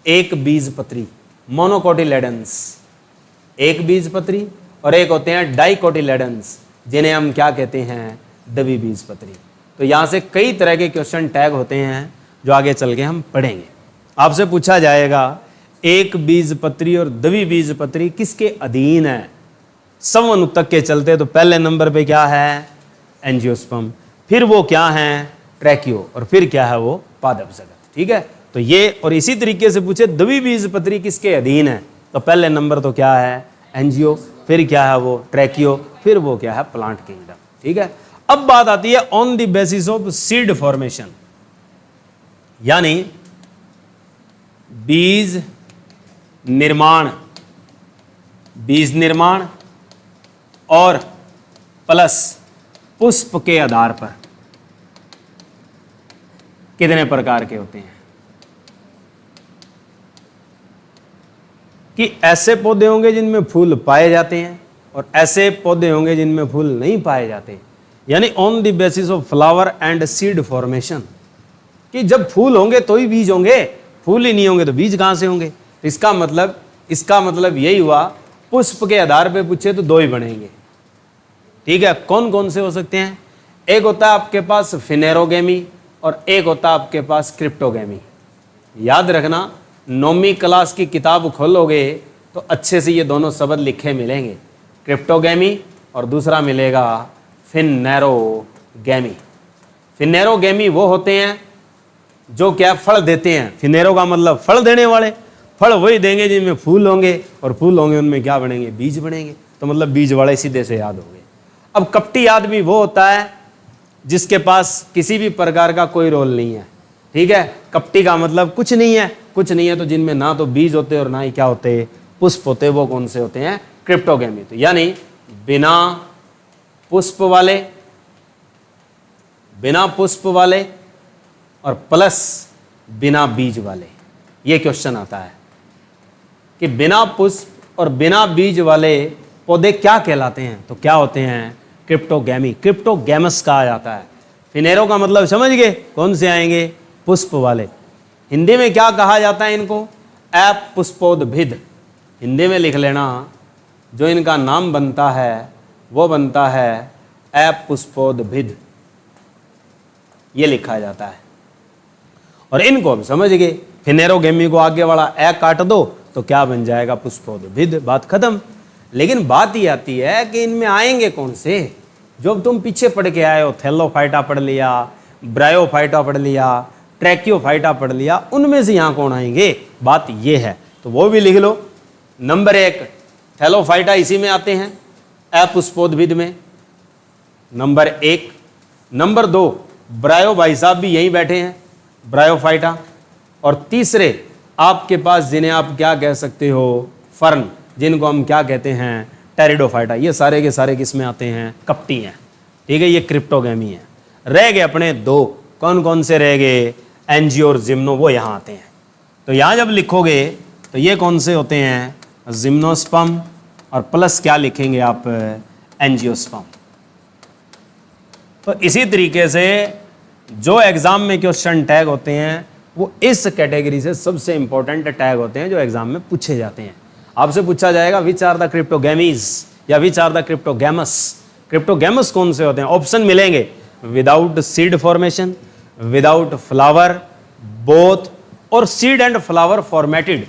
एक बीजपत्री मोनोकोटिलेडन्स, एक बीजपत्री, और एक होते हैं डाइकोटिलेडन्स, जिन्हें हम क्या कहते हैं, द्वि बीजपत्री। तो यहाँ से कई तरह के क्वेश्चन टैग होते हैं जो आगे चल के हम पढ़ेंगे। आपसे पूछा जाएगा एक बीजपत्री और द्वि बीजपत्री किसके अधीन है, समवनुत्तक के चलते। तो पहले नंबर पे क्या है, एंजियोस्पर्म, फिर वो क्या है, ट्रैकियो, और फिर क्या है वो, पादप जगत। ठीक है, तो ये, और इसी तरीके से पूछे द्वि बीजपत्री किसके अधीन है, तो पहले नंबर तो क्या है, एंजियो, फिर क्या है वो, ट्रैकियो, फिर वो क्या है, प्लांट किंगडम। ठीक है, अब बात आती है on the basis of seed formation, यानी बीज निर्माण, बीज निर्माण और प्लस पुष्प के आधार पर कितने प्रकार के होते हैं, कि ऐसे पौधे होंगे जिनमें फूल पाए जाते हैं और ऐसे पौधे होंगे जिनमें फूल नहीं पाए जाते। यानी on the basis of flower and seed formation, कि जब फूल होंगे तो ही बीज होंगे, फूल ही नहीं होंगे तो बीज कहाँ से होंगे। इसका मतलब यही हुआ, पुष्प के आधार पे पूछे तो दो ही बनेंगे। ठीक है, कौन कौन से हो सकते हैं? एक होता है आपके पास फिनेरोगेमी और एक होता है आपके पास क्रिप्टोगेमी। याद रखना, 9वीं क्लास की किताब खोलोगे तो अच्छे से ये दोनों शब्द लिखे मिलेंगे, क्रिप्टोगेमी और दूसरा मिलेगा फिनेरोगेमी। फिनेरोगेमी वो होते हैं जो क्या फल देते हैं। फिनेरो का मतलब फल देने वाले, फल वही देंगे जिनमें फूल होंगे, और फूल होंगे उनमें क्या बनेंगे? बीज बनेंगे। तो मतलब बीज वाले सीधे से याद हो गए। अब कपटी आदमी वो होता है जिसके पास किसी भी प्रकार का कोई रोल नहीं है। ठीक है, कपटी का मतलब कुछ नहीं है, कुछ नहीं है तो जिनमें ना तो बीज होते और ना ही क्या होते? पुष्प होते। वो कौन से होते हैं? क्रिप्टोगेमी। तो यानी बिना पुष्प वाले और प्लस बिना बीज वाले। ये क्वेश्चन आता है कि बिना पुष्प और बिना बीज वाले पौधे क्या कहलाते हैं? तो क्या होते हैं? क्रिप्टोगेमी, क्रिप्टोगेमस कहा जाता है। फिनेरो का मतलब समझ गए, कौन से आएंगे? पुष्प वाले। हिंदी में क्या कहा जाता है इनको? अपुष्पोद्भिद। हिंदी में लिख लेना, जो इनका नाम बनता है वो बनता है अपुष्पोद्भिद, ये लिखा जाता है। और इनको हम समझ गए, फिनेरोगेमी को आगे वाला ए काट दो तो क्या बन जाएगा? पुष्पोद्भिद। बात खत्म। लेकिन बात ये आती है कि इनमें आएंगे कौन से? जो तुम पीछे पढ़ के आए हो, थैलोफाइटा पढ़ लिया, ब्रायोफाइटा पढ़ लिया, ट्रैकियोफाइटा पढ़ लिया, उनमें से यहाँ कौन आएंगे? बात ये है, तो वो भी लिख लो। नंबर 1 थैलोफाइटा इसी में आते हैं, अपुष्पोद्भिद में, नंबर 1। नंबर 2 ब्रायो, भाई साहब भी यहीं बैठे हैं, ब्रायोफाइटा। और तीसरे आपके पास जिन्हें आप क्या कह सकते हो? फर्न, जिनको हम क्या कहते हैं? टेरिडोफाइटा। ये सारे के सारे किस में आते हैं? कपटी हैं। ठीक है, ये क्रिप्टोगेमी है। रह गए अपने 2, कौन कौन से रह गए? एंजियो और जिम्नो, वो यहाँ आते हैं। तो यहाँ जब लिखोगे तो ये कौन से होते हैं? जिम्नोस्पर्म, और प्लस क्या लिखेंगे आप? एंजियोस्पर्म। तो इसी तरीके से जो एग्जाम में क्वेश्चन टैग होते हैं वो इस कैटेगरी से सबसे इंपॉर्टेंट टैग होते हैं जो एग्जाम में पूछे जाते हैं। आपसे पूछा जाएगा विच आर द क्रिप्टोगेमीज या which are the cryptogams. Cryptogams कौन से होते हैं? ऑप्शन मिलेंगे, without seed formation, without flower, both, और सीड एंड फ्लावर फॉर्मेटेड,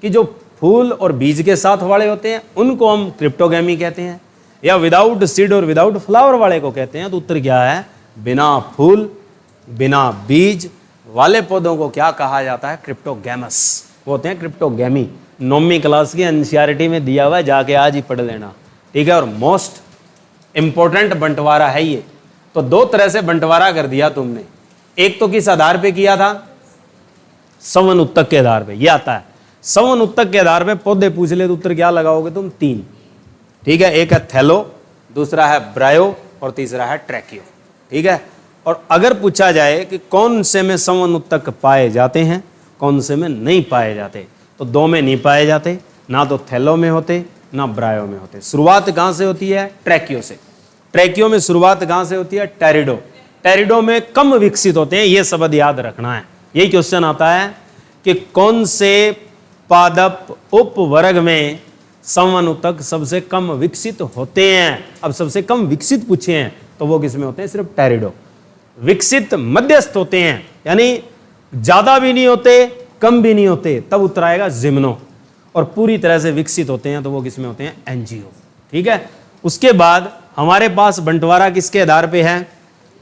कि जो फूल और बीज के साथ वाले होते हैं उनको हम क्रिप्टोगेमी कहते हैं, या विदाउट सीड और विदाउट फ्लावर वाले को कहते हैं। तो उत्तर क्या है? बिना फूल बिना बीज वाले पौधों को क्या कहा जाता है? क्रिप्टोगेमस। वो होते हैं क्रिप्टोगेमी। 9वीं क्लास की एनसीईआरटी में दिया हुआ है, जाके आज ही पढ़ लेना। ठीक है, और मोस्ट इंपॉर्टेंट बंटवारा है ये। तो 2 तरह से बंटवारा कर दिया तुमने। एक तो किस आधार पे किया था? संवन उत्तक के आधार पे। ये आता है संवन उत्तक के आधार पे पौधे पूछ ले तो उत्तर क्या लगाओगे तुम? 3। ठीक है, एक है थैलो, दूसरा है ब्रायो और तीसरा है ट्रैकियो। ठीक है, और अगर पूछा जाए कि कौन से में संवन उत्तक पाए जाते हैं, कौन से में नहीं पाए जाते, तो 2 में नहीं पाए जाते, ना तो थैलो में होते ना ब्रायो में होते। शुरुआत कहाँ से होती है? ट्रैकियो से। ट्रैकियो में शुरुआत कहाँ से होती है? टेरिडो। टेरिडो में कम विकसित होते हैं, ये शब्द याद रखना है। यही क्वेश्चन आता है कि कौन से पादप उपवर्ग में संवन उत्तक सबसे कम विकसित होते हैं। अब सबसे कम विकसित पूछे हैं तो वो किस में होते हैं? सिर्फ टेरिडो। विकसित मध्यस्थ होते हैं, यानी ज्यादा भी नहीं होते कम भी नहीं होते, तब उत्तर आएगा जिम्नो। और पूरी तरह से विकसित होते हैं तो वो किस में होते हैं? एंजियो। ठीक है, उसके बाद हमारे पास बंटवारा किसके आधार पे है?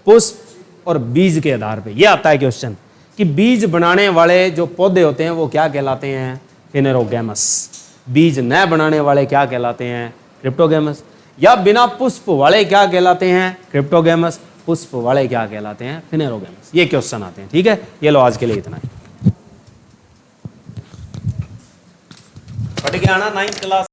पुष्प और बीज के आधार पे। ये आता है क्वेश्चन कि बीज बनाने वाले जो पौधे होते हैं वो क्या कहलाते हैं? फिनेरोगेमस। बीज न बनाने वाले क्या कहलाते हैं? क्रिप्टोगेमस। या बिना पुष्प वाले क्या कहलाते हैं? क्रिप्टोगेमस। पुष्प वाले क्या कहलाते हैं? फिनेरोगेमस। ये क्वेश्चन आते हैं। ठीक है, ये लो आज के लिए इतना ही। पढ़ के आना 9th क्लास।